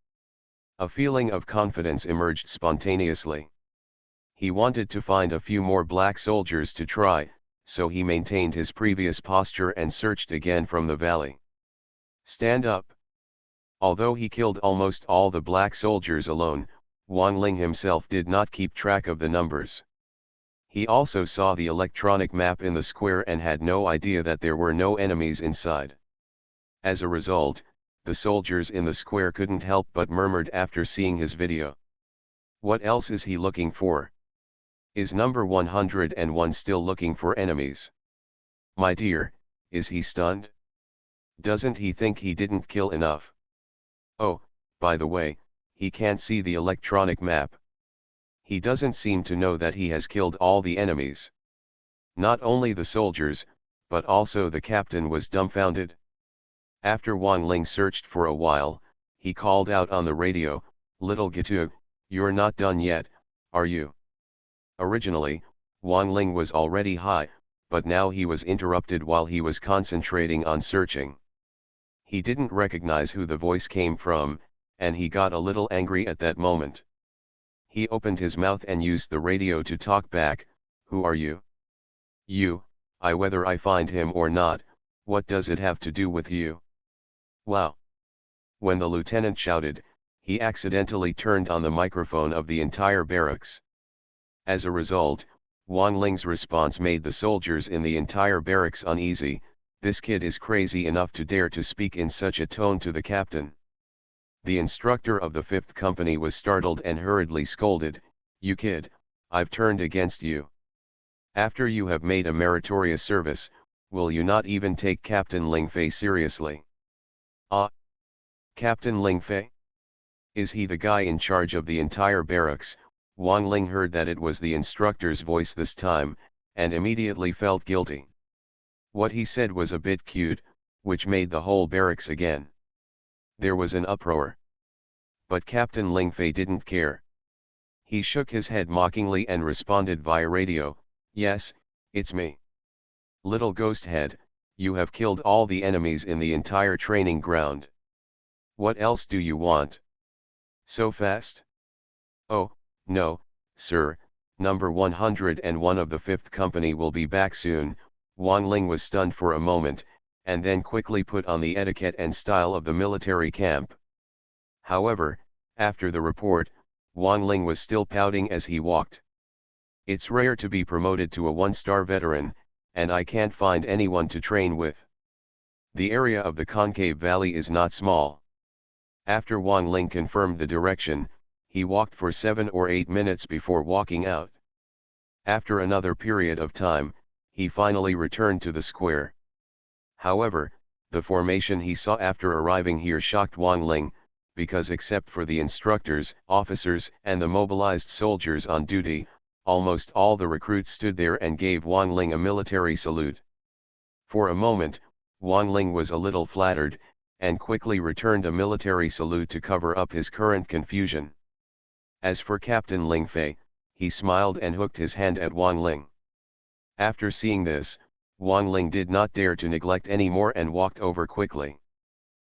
A feeling of confidence emerged spontaneously. He wanted to find a few more black soldiers to try, so he maintained his previous posture and searched again from the valley. Stand up. Although he killed almost all the black soldiers alone, Wang Ling himself did not keep track of the numbers. He also saw the electronic map in the square and had no idea that there were no enemies inside. As a result, the soldiers in the square couldn't help but murmured after seeing his video. What else is he looking for? Is number 101 still looking for enemies? My dear, is he stunned? Doesn't he think he didn't kill enough? Oh, by the way, he can't see the electronic map. He doesn't seem to know that he has killed all the enemies. Not only the soldiers, but also the captain was dumbfounded. After Wang Ling searched for a while, he called out on the radio, "Little Gitu, you're not done yet, are you?" Originally, Wang Ling was already high, but now he was interrupted while he was concentrating on searching. He didn't recognize who the voice came from, and he got a little angry at that moment. He opened his mouth and used the radio to talk back, "Who are you?" "You, whether I find him or not, what does it have to do with you?" Wow. When the lieutenant shouted, he accidentally turned on the microphone of the entire barracks. As a result, Wang Ling's response made the soldiers in the entire barracks uneasy. This kid is crazy enough to dare to speak in such a tone to the captain. The instructor of the 5th company was startled and hurriedly scolded, "You kid, I've turned against you. After you have made a meritorious service, will you not even take Captain Ling Fei seriously? Ah, Captain Ling Fei? Is he the guy in charge of the entire barracks? Wang Ling heard that it was the instructor's voice this time, and immediately felt guilty. What he said was a bit cute, which made the whole barracks again. There was an uproar. But Captain Ling Fei didn't care. He shook his head mockingly and responded via radio, "Yes, it's me. Little ghost head, you have killed all the enemies in the entire training ground. What else do you want? So fast?" "Oh, no, sir, number 101 of the 5th company will be back soon." Wang Ling was stunned for a moment, and then quickly put on the etiquette and style of the military camp. However, after the report, Wang Ling was still pouting as he walked. "It's rare to be promoted to a 1-star veteran, and I can't find anyone to train with. The area of the concave valley is not small." After Wang Ling confirmed the direction, he walked for 7 or 8 minutes before walking out. After another period of time, he finally returned to the square. However, the formation he saw after arriving here shocked Wang Ling, because except for the instructors, officers, and the mobilized soldiers on duty, almost all the recruits stood there and gave Wang Ling a military salute. For a moment, Wang Ling was a little flattered, and quickly returned a military salute to cover up his current confusion. As for Captain Ling Fei, he smiled and hooked his hand at Wang Ling. After seeing this, Wang Ling did not dare to neglect any more and walked over quickly.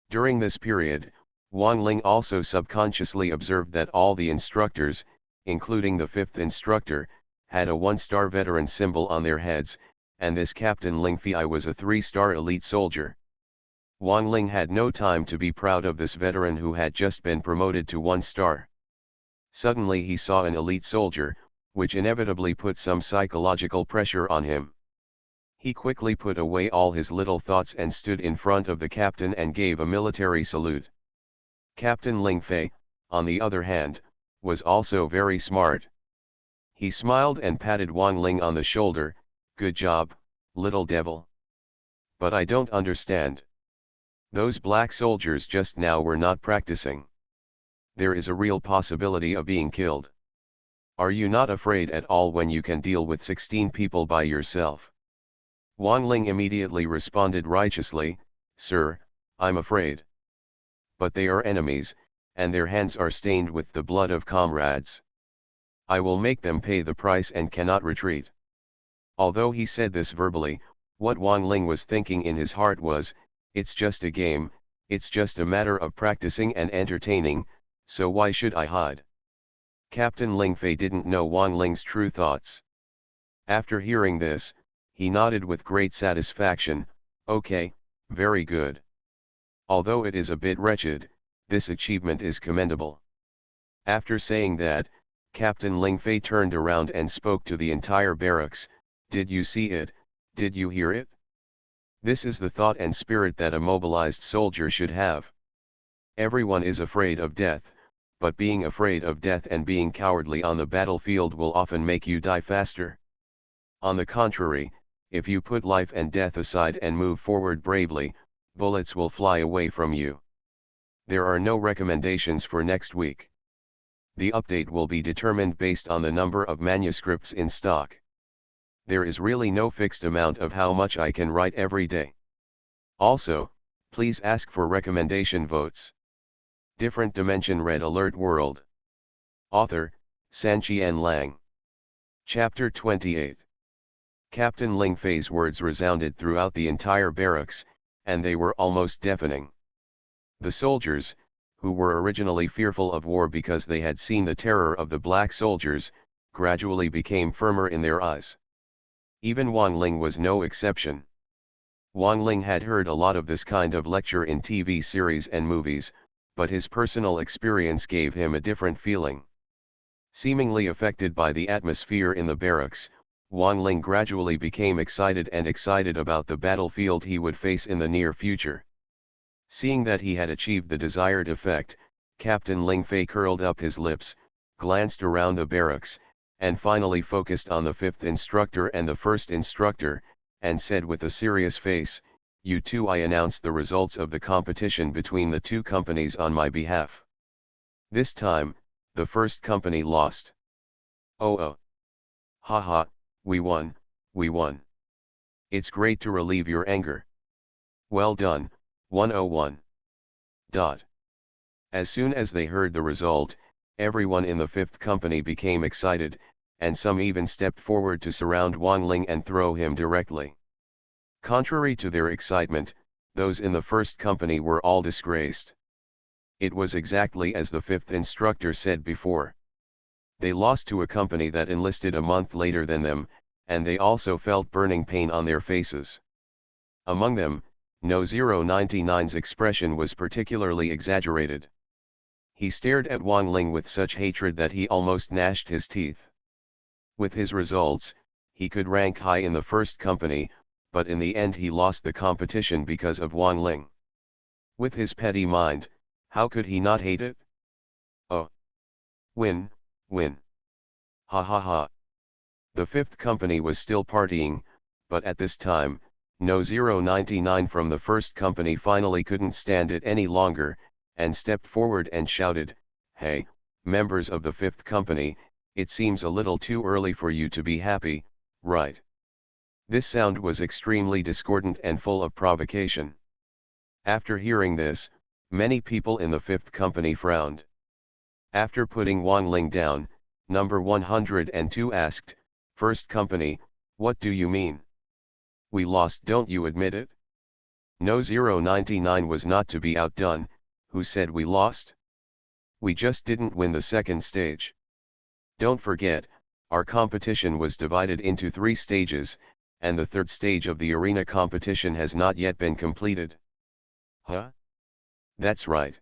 During this period, Wang Ling also subconsciously observed that all the instructors, including the 5th instructor, had a 1-star veteran symbol on their heads, and this Captain Ling Fei was a 3-star elite soldier. Wang Ling had no time to be proud of this veteran who had just been promoted to 1-star. Suddenly he saw an elite soldier, which inevitably put some psychological pressure on him. He quickly put away all his little thoughts and stood in front of the captain and gave a military salute. Captain Ling Fei, on the other hand, was also very smart. He smiled and patted Wang Ling on the shoulder, "Good job, little devil. But I don't understand. Those black soldiers just now were not practicing. There is a real possibility of being killed. Are you not afraid at all when you can deal with 16 people by yourself?" Wang Ling immediately responded righteously, "Sir, I'm afraid. But they are enemies, and their hands are stained with the blood of comrades. I will make them pay the price and cannot retreat." Although he said this verbally, what Wang Ling was thinking in his heart was, "It's just a game, it's just a matter of practicing and entertaining, so why should I hide?" Captain Ling Fei didn't know Wang Ling's true thoughts. After hearing this, he nodded with great satisfaction, "Okay, very good. Although it is a bit wretched, this achievement is commendable." After saying that, Captain Ling Fei turned around and spoke to the entire barracks, "Did you see it? Did you hear it? This is the thought and spirit that a mobilized soldier should have. Everyone is afraid of death, but being afraid of death and being cowardly on the battlefield will often make you die faster. On the contrary, if you put life and death aside and move forward bravely, bullets will fly away from you." There are no recommendations for next week. The update will be determined based on the number of manuscripts in stock. There is really no fixed amount of how much I can write every day. Also, please ask for recommendation votes. Different Dimension Red Alert World. Author, Sanqian Lang. Chapter 28. Captain Ling Fei's words resounded throughout the entire barracks, and they were almost deafening. The soldiers, who were originally fearful of war because they had seen the terror of the black soldiers, gradually became firmer in their eyes. Even Wang Ling was no exception. Wang Ling had heard a lot of this kind of lecture in TV series and movies, but his personal experience gave him a different feeling. Seemingly affected by the atmosphere in the barracks, Wang Ling gradually became excited about the battlefield he would face in the near future. Seeing that he had achieved the desired effect, Captain Ling Fei curled up his lips, glanced around the barracks, and finally focused on the fifth instructor and the first instructor, and said with a serious face, "You two, I announce the results of the competition between the two companies on my behalf. This time, the first company lost. Oh oh. Haha, we won, we won. It's great to relieve your anger. Well done, 101. Dot. As soon as they heard the result, everyone in the fifth company became excited, and some even stepped forward to surround Wang Ling and throw him directly. Contrary to their excitement, those in the first company were all disgraced. It was exactly as the fifth instructor said before. They lost to a company that enlisted a month later than them, and they also felt burning pain on their faces. Among them, No 099's expression was particularly exaggerated. He stared at Wang Ling with such hatred that he almost gnashed his teeth. With his results, he could rank high in the first company, but in the end he lost the competition because of Wang Ling. With his petty mind, how could he not hate it? Oh! Win, win. Ha ha ha. The fifth company was still partying, but at this time, No 099 from the first company finally couldn't stand it any longer, and stepped forward and shouted, "Hey, members of the fifth company, it seems a little too early for you to be happy, right?" This sound was extremely discordant and full of provocation. After hearing this, many people in the fifth company frowned. After putting Wang Ling down, number 102 asked, "First company, what do you mean? We lost, don't you admit it?" No 099 was not to be outdone. "Who said we lost? We just didn't win the second stage. Don't forget, our competition was divided into 3 stages, and the third stage of the arena competition has not yet been completed." Huh? That's right.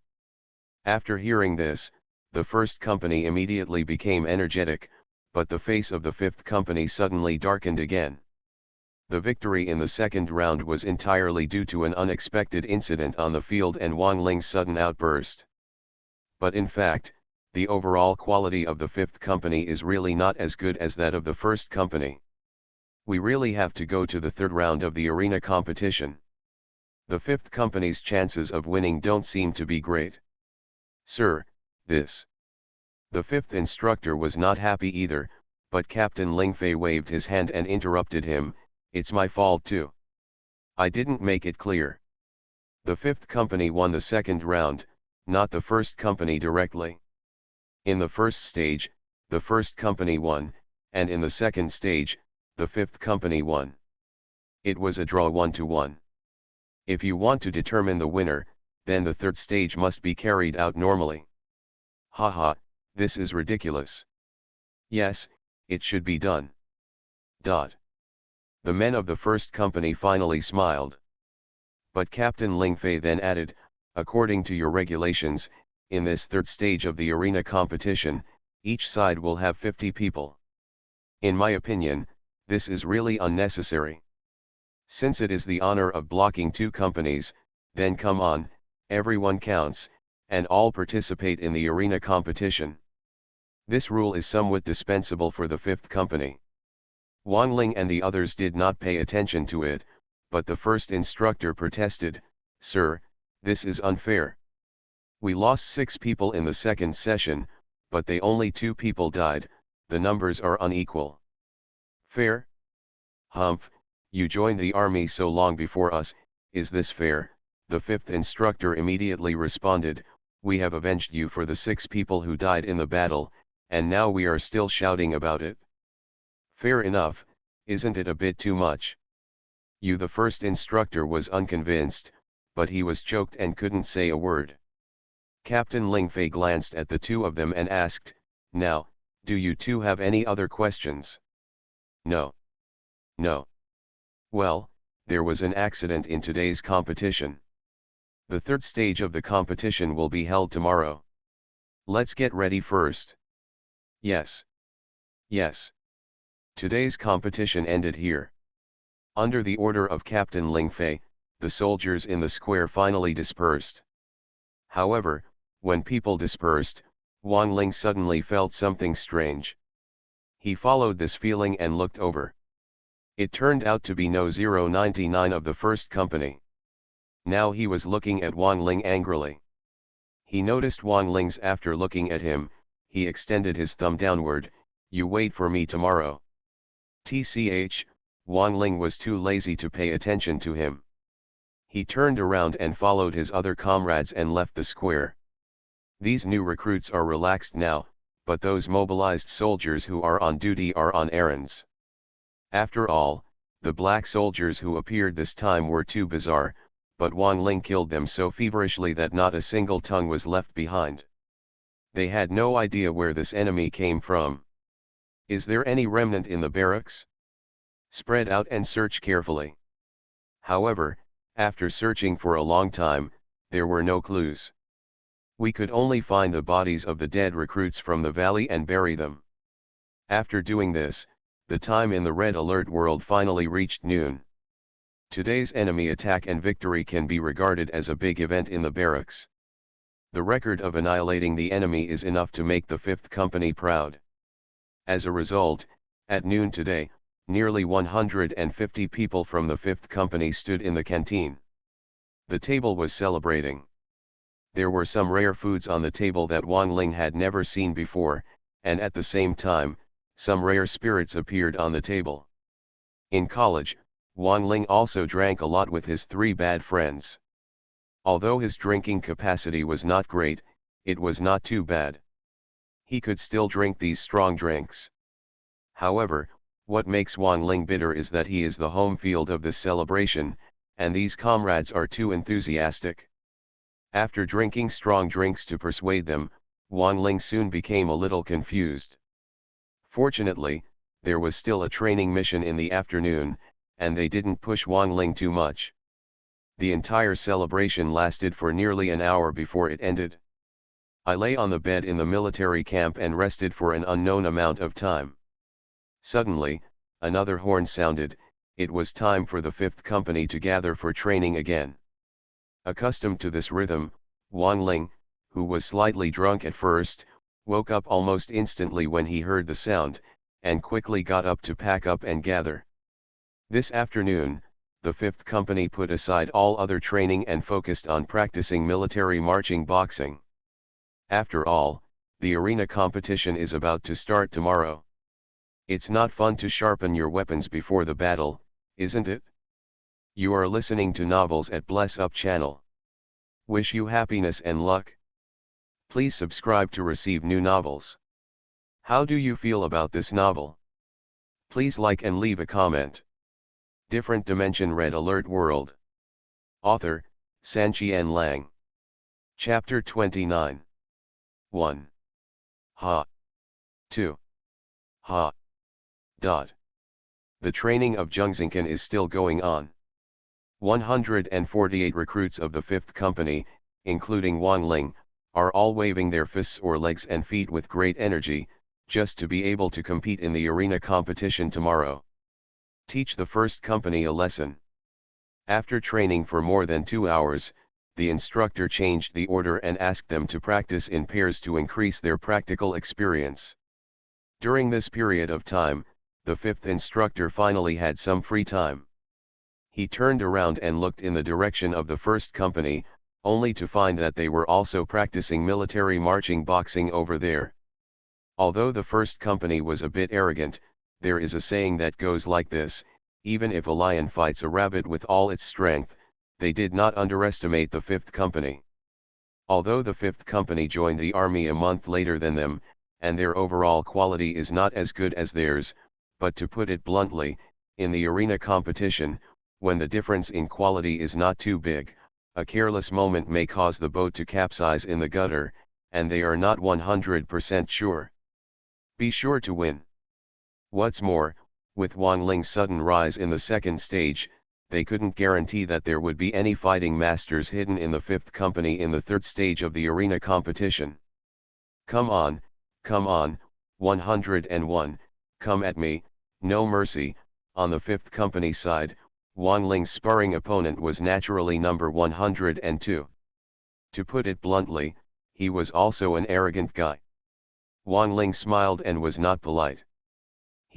After hearing this, the first company immediately became energetic, but the face of the fifth company suddenly darkened again. The victory in the second round was entirely due to an unexpected incident on the field and Wang Ling's sudden outburst. But in fact, the overall quality of the fifth company is really not as good as that of the first company. We really have to go to the third round of the arena competition. The fifth company's chances of winning don't seem to be great. Sir, this. The fifth instructor was not happy either, but Captain Lingfei waved his hand and interrupted him, "It's my fault too. I didn't make it clear. The fifth company won the second round, not the first company directly. In the first stage, the first company won, and in the second stage, the fifth company won. It was a draw 1-1. If you want to determine the winner, then the third stage must be carried out normally." Haha, this is ridiculous. Yes, it should be done. Dot. The men of the first company finally smiled. But Captain Lingfei then added, "According to your regulations, in this third stage of the arena competition, each side will have 50 people. In my opinion, this is really unnecessary. Since it is the honor of blocking 2 companies, then come on, everyone counts, and all participate in the arena competition. This rule is somewhat dispensable for the fifth company." Wang Ling and the others did not pay attention to it, but the first instructor protested, "Sir, this is unfair. We lost 6 people in the second session, but they only 2 people died, the numbers are unequal." "Fair? Humph, you joined the army so long before us, is this fair?" The fifth instructor immediately responded, "We have avenged you for the 6 people who died in the battle, and now we are still shouting about it. Fair enough, isn't it a bit too much?" The first instructor was unconvinced, but he was choked and couldn't say a word. Captain Lingfei glanced at the 2 of them and asked, "Now, do you 2 have any other questions?" "No. No. Well, there was an accident in today's competition. The third stage of the competition will be held tomorrow. Let's get ready first." "Yes. Yes." Today's competition ended here. Under the order of Captain Lingfei, the soldiers in the square finally dispersed. However, when people dispersed, Wang Ling suddenly felt something strange. He followed this feeling and looked over. It turned out to be no 099 of the first company. Now he was looking at Wang Ling angrily. He noticed Wang Ling's after looking at him, he extended his thumb downward. You wait for me tomorrow. TCH, Wang Ling was too lazy to pay attention to him. He turned around and followed his other comrades and left the square. These new recruits are relaxed now, but those mobilized soldiers who are on duty are on errands. After all, the black soldiers who appeared this time were too bizarre, but Wang Ling killed them so feverishly that not a single tongue was left behind. They had no idea where this enemy came from. Is there any remnant in the barracks? Spread out and search carefully. However, after searching for a long time, there were no clues. We could only find the bodies of the dead recruits from the valley and bury them. After doing this, the time in the red alert world finally reached noon. Today's enemy attack and victory can be regarded as a big event in the barracks. The record of annihilating the enemy is enough to make the 5th Company proud. As a result, at noon today, nearly 150 people from the 5th Company stood in the canteen. The table was celebrating. There were some rare foods on the table that Wang Ling had never seen before, and at the same time, some rare spirits appeared on the table. In college, Wang Ling also drank a lot with his 3 bad friends. Although his drinking capacity was not great, it was not too bad. He could still drink these strong drinks. However, what makes Wang Ling bitter is that he is the home field of this celebration, and these comrades are too enthusiastic. After drinking strong drinks to persuade them, Wang Ling soon became a little confused. Fortunately, there was still a training mission in the afternoon, and they didn't push Wang Ling too much. The entire celebration lasted for nearly an hour before it ended. I lay on the bed in the military camp and rested for an unknown amount of time. Suddenly, another horn sounded. It was time for the 5th Company to gather for training again. Accustomed to this rhythm, Wang Ling, who was slightly drunk at first, woke up almost instantly when he heard the sound, and quickly got up to pack up and gather. This afternoon, the 5th Company put aside all other training and focused on practicing military marching boxing. After all, the arena competition is about to start tomorrow. It's not fun to sharpen your weapons before the battle, isn't it? You are listening to Novels at Bless Up channel. Wish you happiness and luck. Please subscribe to receive new novels. How do you feel about this novel? Please like and leave a comment. Different Dimension Red Alert World. Author, Sanqian Lang. Chapter 29. 1. Ha. 2. Ha. Dot. The training of Zhengzhenkan is still going on. 148 recruits of the 5th Company, including Wang Ling, are all waving their fists or legs and feet with great energy, just to be able to compete in the arena competition tomorrow. Teach the 1st Company a lesson. After training for more than 2 hours, the instructor changed the order and asked them to practice in pairs to increase their practical experience. During this period of time, the 5th instructor finally had some free time. He turned around and looked in the direction of the 1st Company, only to find that they were also practicing military marching boxing over there. Although the 1st Company was a bit arrogant, there is a saying that goes like this: even if a lion fights a rabbit with all its strength, they did not underestimate the 5th Company. Although the 5th Company joined the army a month later than them, and their overall quality is not as good as theirs, but to put it bluntly, in the arena competition, when the difference in quality is not too big, a careless moment may cause the boat to capsize in the gutter, and they are not 100% sure. Be sure to win. What's more, with Wang Ling's sudden rise in the 2nd stage, they couldn't guarantee that there would be any fighting masters hidden in the 5th Company in the 3rd stage of the arena competition. Come on, 101, come at me, no mercy. On the 5th Company side, Wang Ling's sparring opponent was naturally number 102. To put it bluntly, he was also an arrogant guy. Wang Ling smiled and was not polite.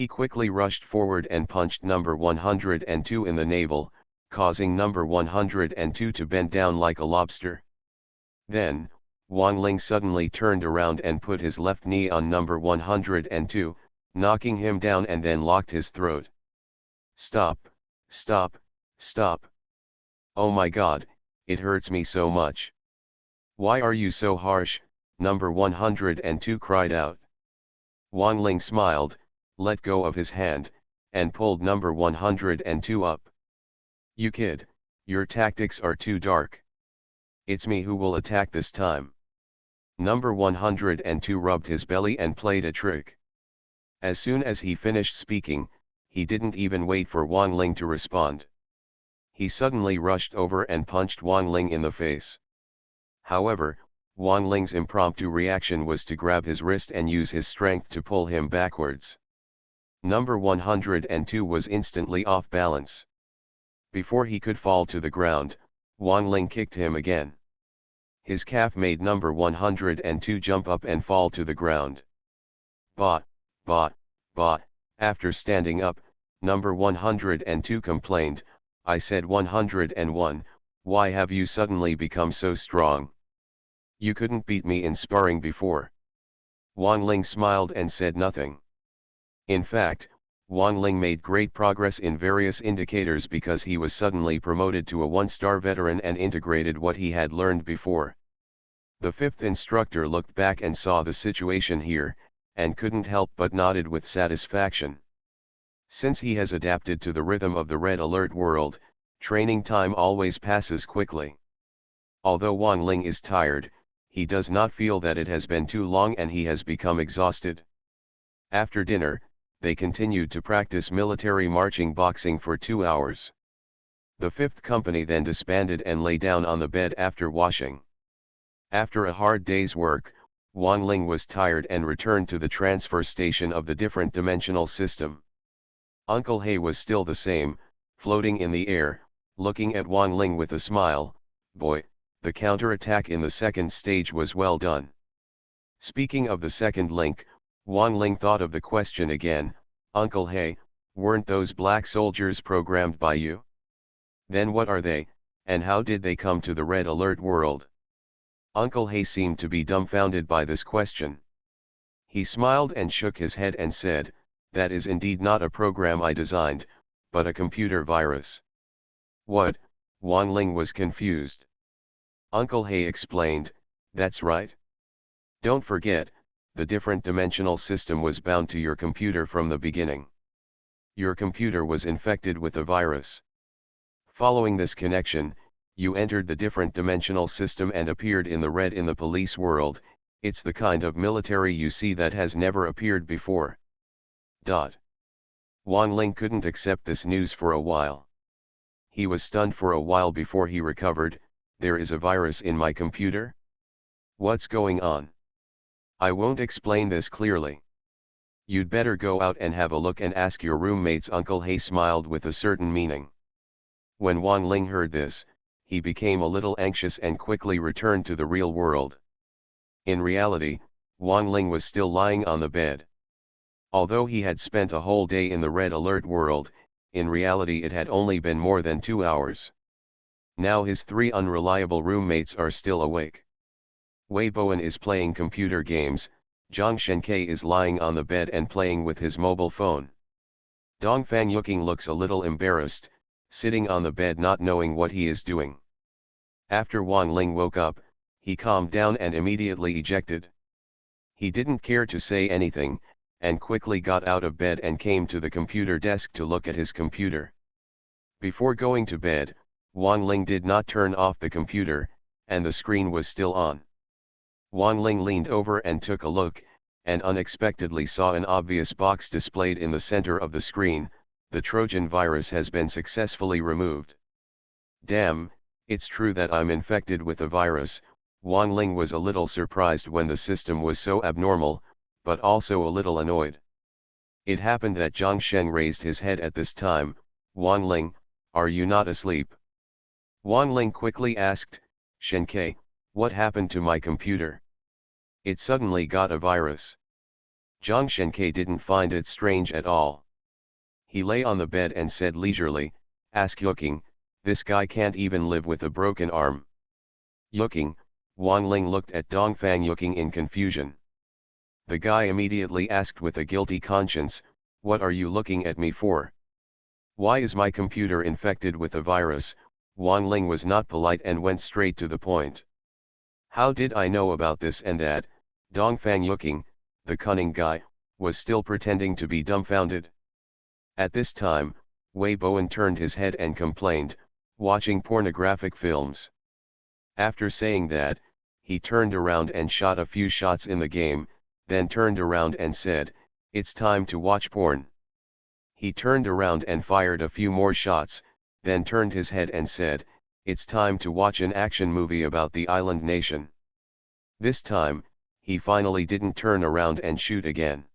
He quickly rushed forward and punched number 102 in the navel, causing number 102 to bend down like a lobster. Then, Wang Ling suddenly turned around and put his left knee on number 102, knocking him down and then locked his throat. "Stop, stop, stop. Oh my God, it hurts me so much. Why are you so harsh?" number 102 cried out. Wang Ling smiled, let go of his hand, and pulled number 102 up. "You kid, your tactics are too dark. It's me who will attack this time." Number 102 rubbed his belly and played a trick. As soon as he finished speaking, he didn't even wait for Wang Ling to respond. He suddenly rushed over and punched Wang Ling in the face. However, Wang Ling's impromptu reaction was to grab his wrist and use his strength to pull him backwards. Number 102 was instantly off balance. Before he could fall to the ground, Wang Ling kicked him again. His calf made number 102 jump up and fall to the ground. "Bah, bah, bah." After standing up, number 102 complained, "I said 101, why have you suddenly become so strong? You couldn't beat me in sparring before." Wang Ling smiled and said nothing. In fact, Wang Ling made great progress in various indicators because he was suddenly promoted to a one-star veteran and integrated what he had learned before. The fifth instructor looked back and saw the situation here, and couldn't help but nodded with satisfaction. Since he has adapted to the rhythm of the red alert world, training time always passes quickly. Although Wang Ling is tired, he does not feel that it has been too long and he has become exhausted. After dinner, they continued to practice military marching boxing for 2 hours. The fifth company then disbanded and lay down on the bed after washing. After a hard day's work, Wang Ling was tired and returned to the transfer station of the different dimensional system. Uncle He was still the same, floating in the air, looking at Wang Ling with a smile. "Boy, the counter-attack in the second stage was well done." Speaking of the second link, Wang Ling thought of the question again. "Uncle He, weren't those black soldiers programmed by you? Then what are they, and how did they come to the red alert world?" Uncle He seemed to be dumbfounded by this question. He smiled and shook his head and said, "That is indeed not a program I designed, but a computer virus." "What?" Wang Ling was confused. Uncle He explained, "That's right. Don't forget, the different dimensional system was bound to your computer from the beginning. Your computer was infected with a virus. Following this connection, you entered the different dimensional system and appeared in the red in the police world. It's the kind of military you see that has never appeared before." Wang Ling couldn't accept this news for a while. He was stunned for a while before he recovered. "There is a virus in my computer? What's going on? I won't explain this clearly. You'd better go out and have a look and ask your roommates." Uncle He smiled with a certain meaning. When Wang Ling heard this, he became a little anxious and quickly returned to the real world. In reality, Wang Ling was still lying on the bed. Although he had spent a whole day in the red alert world, in reality it had only been more than 2 hours. Now his 3 unreliable roommates are still awake. Wei Bowen is playing computer games, Zhang Shenke is lying on the bed and playing with his mobile phone. Dong Fangyuking looks a little embarrassed, sitting on the bed not knowing what he is doing. After Wang Ling woke up, he calmed down and immediately ejected. He didn't care to say anything, and quickly got out of bed and came to the computer desk to look at his computer. Before going to bed, Wang Ling did not turn off the computer, and the screen was still on. Wang Ling leaned over and took a look, and unexpectedly saw an obvious box displayed in the center of the screen. "The Trojan virus has been successfully removed." "Damn, it's true that I'm infected with a virus." Wang Ling was a little surprised when the system was so abnormal, but also a little annoyed. It happened that Zhang Sheng raised his head at this time. "Wang Ling, are you not asleep?" Wang Ling quickly asked, "Shenke, what happened to my computer? It suddenly got a virus." Zhang Shenke didn't find it strange at all. He lay on the bed and said leisurely, "Ask Yuking, this guy can't even live with a broken arm." Yuking, Wang Ling looked at Dongfang Yuking in confusion. The guy immediately asked with a guilty conscience, "What are you looking at me for? Why is my computer infected with a virus?" Wang Ling was not polite and went straight to the point. "How did I know about this and that?" Dongfang Yuking, the cunning guy, was still pretending to be dumbfounded. At this time, Wei Bowen turned his head and complained, "Watching pornographic films." After saying that, he turned around and shot a few shots in the game, then turned around and said, "It's time to watch porn." He turned around and fired a few more shots, then turned his head and said, "It's time to watch an action movie about the island nation." This time, he finally didn't turn around and shoot again.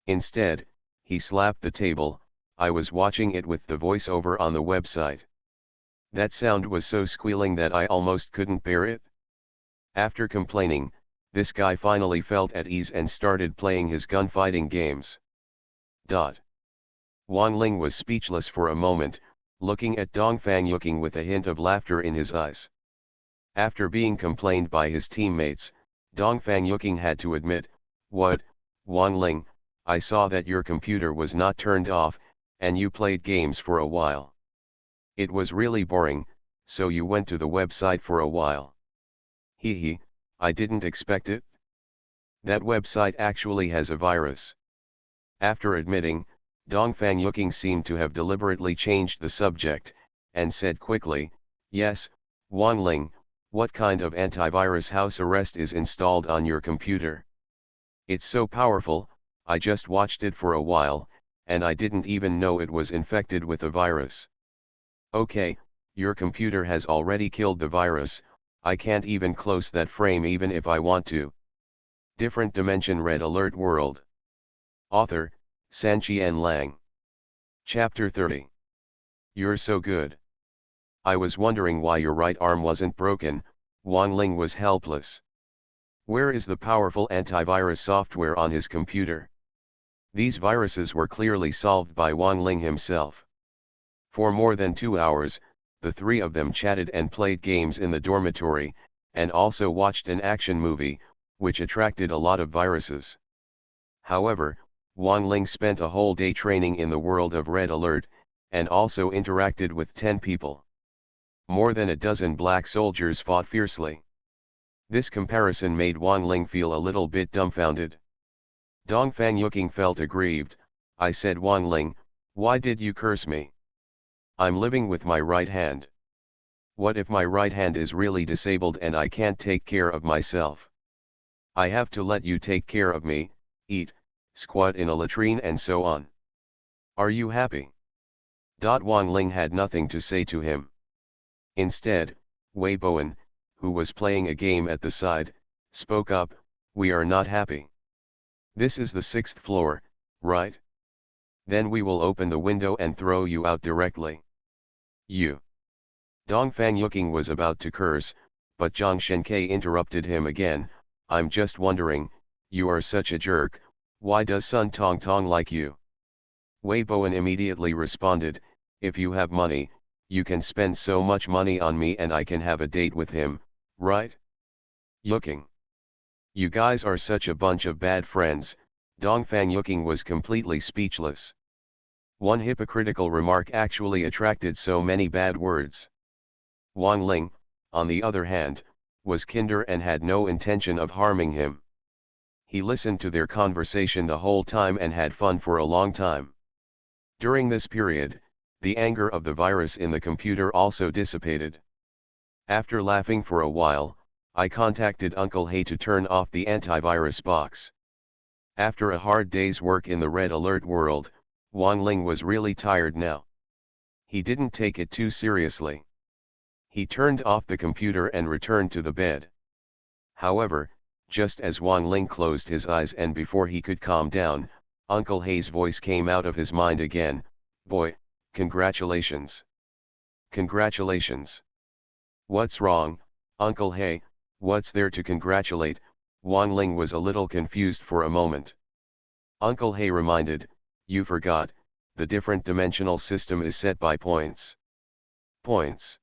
Instead, he slapped the table. "I was watching it with the voiceover on the website. That sound was so squealing that I almost couldn't bear it." After complaining, this guy finally felt at ease and started playing his gunfighting games. Wang Ling was speechless for a moment, looking at Dongfang Yuking with a hint of laughter in his eyes. After being complained by his teammates, Dongfang Yuking had to admit, "What, Wang Ling, I saw that your computer was not turned off, and you played games for a while. It was really boring, so you went to the website for a while." "Hee, I didn't expect it. That website actually has a virus." After admitting, Dongfang Yuking seemed to have deliberately changed the subject, and said quickly, "Yes, Wang Ling, what kind of antivirus house arrest is installed on your computer? It's so powerful, I just watched it for a while, and I didn't even know it was infected with a virus." "Okay, your computer has already killed the virus, I can't even close that frame even if I want to." Different Dimension Red Alert World. Author, Sanqian Lang. Chapter 30. You're so good. I was wondering why your right arm wasn't broken. Wang Ling was helpless. Where is the powerful antivirus software on his computer? These viruses were clearly solved by Wang Ling himself. For more than 2 hours, the three of them chatted and played games in the dormitory, and also watched an action movie, which attracted a lot of viruses. However, Wang Ling spent a whole day training in the world of Red Alert, and also interacted with 10 people. More than a dozen black soldiers fought fiercely. This comparison made Wang Ling feel a little bit dumbfounded. Dongfang Yuking felt aggrieved. "I said, Wang Ling, why did you curse me? I'm living with my right hand. What if my right hand is really disabled and I can't take care of myself? I have to let you take care of me, eat, squat in a latrine and so on. Are you happy?" Wang Ling had nothing to say to him. Instead, Wei Bowen, who was playing a game at the side, spoke up, "We are not happy. This is the 6th floor, right? Then we will open the window and throw you out directly." "You." Dongfang Yuking was about to curse, but Zhang Shenke interrupted him again. "I'm just wondering, you are such a jerk, why does Sun Tong Tong like you?" Wei Bowen immediately responded, "If you have money, you can spend so much money on me and I can have a date with him, right?" "Yuking. You guys are such a bunch of bad friends." Dongfang Yuking was completely speechless. One hypocritical remark actually attracted so many bad words. Wang Ling, on the other hand, was kinder and had no intention of harming him. He listened to their conversation the whole time and had fun for a long time. During this period, the anger of the virus in the computer also dissipated. After laughing for a while, I contacted Uncle Hay to turn off the antivirus box. After a hard day's work in the Red Alert world, Wang Ling was really tired now. He didn't take it too seriously. He turned off the computer and returned to the bed. However, just as Wang Ling closed his eyes and before he could calm down, Uncle Hay's voice came out of his mind again, "Boy, congratulations. Congratulations." "What's wrong, Uncle Hay, what's there to congratulate?" Wang Ling was a little confused for a moment. Uncle Hay reminded, you forgot, the different dimensional system is set by points. Points.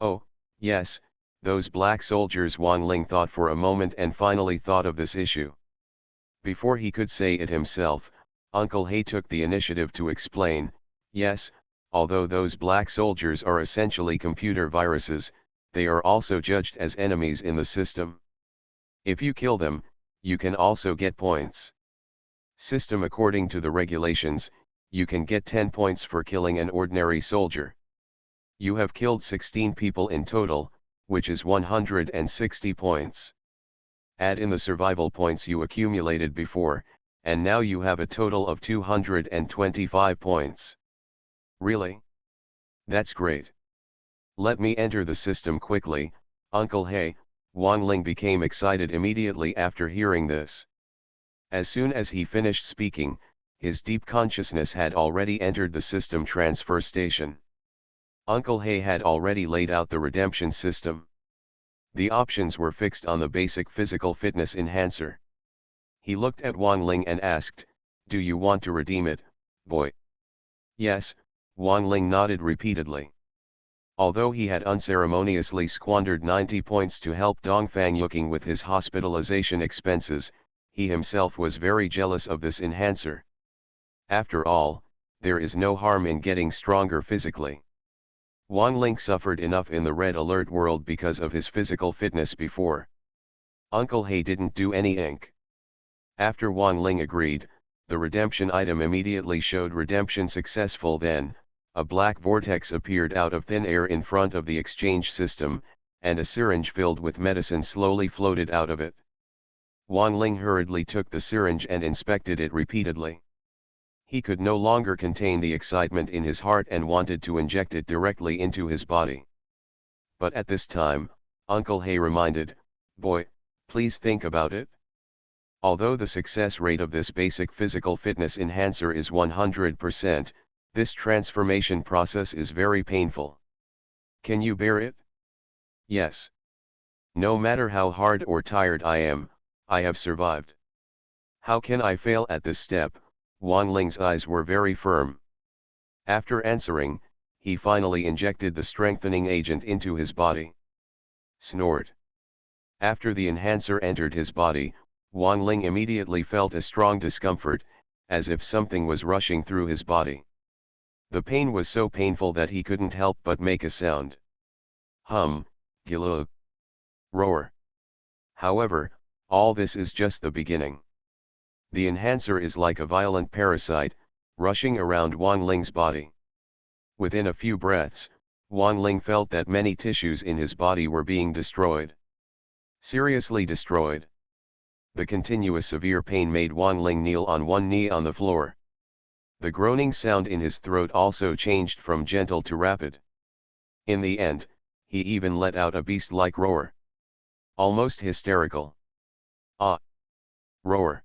Oh, yes, those black soldiers. Wang Ling thought for a moment and finally thought of this issue. Before he could say it himself, Uncle Hay took the initiative to explain, yes, although those black soldiers are essentially computer viruses, they are also judged as enemies in the system. If you kill them, you can also get points. System according to the regulations, you can get 10 points for killing an ordinary soldier. You have killed 16 people in total, which is 160 points. Add in the survival points you accumulated before, and now you have a total of 225 points. Really? That's great. Let me enter the system quickly, Uncle Hay. Wang Ling became excited immediately after hearing this. As soon as he finished speaking, his deep consciousness had already entered the system transfer station. Uncle Hay had already laid out the redemption system. The options were fixed on the basic physical fitness enhancer. He looked at Wang Ling and asked, do you want to redeem it, boy? Yes, Wang Ling nodded repeatedly. Although he had unceremoniously squandered 90 points to help Dongfang Yuking with his hospitalization expenses, he himself was very jealous of this enhancer. After all, there is no harm in getting stronger physically. Wang Ling suffered enough in the red alert world because of his physical fitness before. Uncle Hay didn't do any ink. After Wang Ling agreed, the redemption item immediately showed redemption successful. Then, a black vortex appeared out of thin air in front of the exchange system, and a syringe filled with medicine slowly floated out of it. Wang Ling hurriedly took the syringe and inspected it repeatedly. He could no longer contain the excitement in his heart and wanted to inject it directly into his body. But at this time, Uncle Hay reminded, boy, please think about it. Although the success rate of this basic physical fitness enhancer is 100%, this transformation process is very painful. Can you bear it? Yes. No matter how hard or tired I am, I have survived. How can I fail at this step? Wang Ling's eyes were very firm. After answering, he finally injected the strengthening agent into his body. Snort. After the enhancer entered his body, Wang Ling immediately felt a strong discomfort, as if something was rushing through his body. The pain was so painful that he couldn't help but make a sound. Hum, gilug. Roar. However, all this is just the beginning. The enhancer is like a violent parasite, rushing around Wang Ling's body. Within a few breaths, Wang Ling felt that many tissues in his body were being destroyed. Seriously destroyed. The continuous severe pain made Wang Ling kneel on one knee on the floor. The groaning sound in his throat also changed from gentle to rapid. In the end, he even let out a beast-like roar. Almost hysterical. Ah! Roar.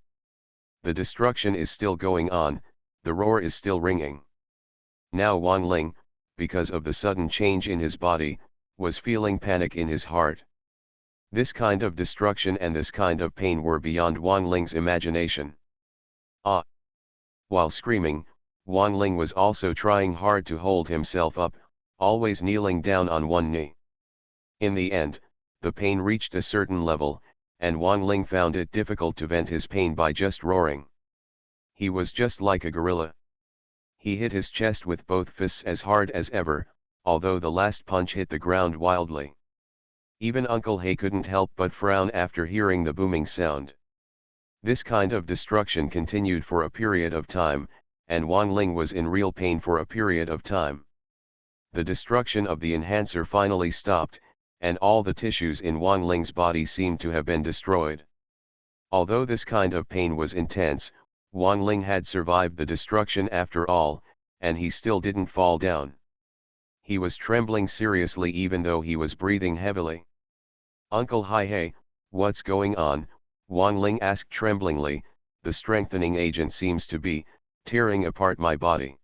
The destruction is still going on, the roar is still ringing. Now Wang Ling, because of the sudden change in his body, was feeling panic in his heart. This kind of destruction and this kind of pain were beyond Wang Ling's imagination. Ah! While screaming, Wang Ling was also trying hard to hold himself up, always kneeling down on one knee. In the end, the pain reached a certain level, and Wang Ling found it difficult to vent his pain by just roaring. He was just like a gorilla. He hit his chest with both fists as hard as ever, although the last punch hit the ground wildly. Even Uncle Hay couldn't help but frown after hearing the booming sound. This kind of destruction continued for a period of time, and Wang Ling was in real pain for a period of time. The destruction of the enhancer finally stopped, and all the tissues in Wang Ling's body seemed to have been destroyed. Although this kind of pain was intense, Wang Ling had survived the destruction after all, and he still didn't fall down. He was trembling seriously even though he was breathing heavily. Uncle Hai, what's going on? Wang Ling asked tremblingly. The strengthening agent seems to be tearing apart my body.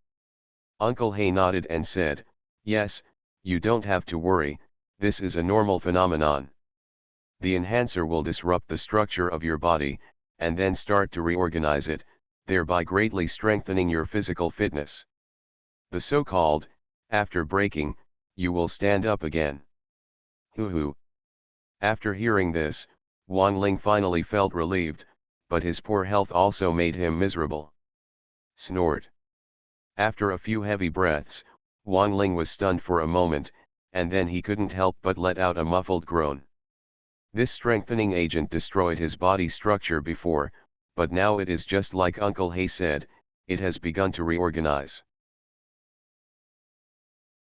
Uncle Hay nodded and said, yes, you don't have to worry, this is a normal phenomenon. The enhancer will disrupt the structure of your body, and then start to reorganize it, thereby greatly strengthening your physical fitness. The so-called, after breaking, you will stand up again. Hoo hoo. After hearing this, Wang Ling finally felt relieved, but his poor health also made him miserable. Snort. After a few heavy breaths, Wang Ling was stunned for a moment, and then he couldn't help but let out a muffled groan. This strengthening agent destroyed his body structure before, but now it is just like Uncle Hay said, it has begun to reorganize.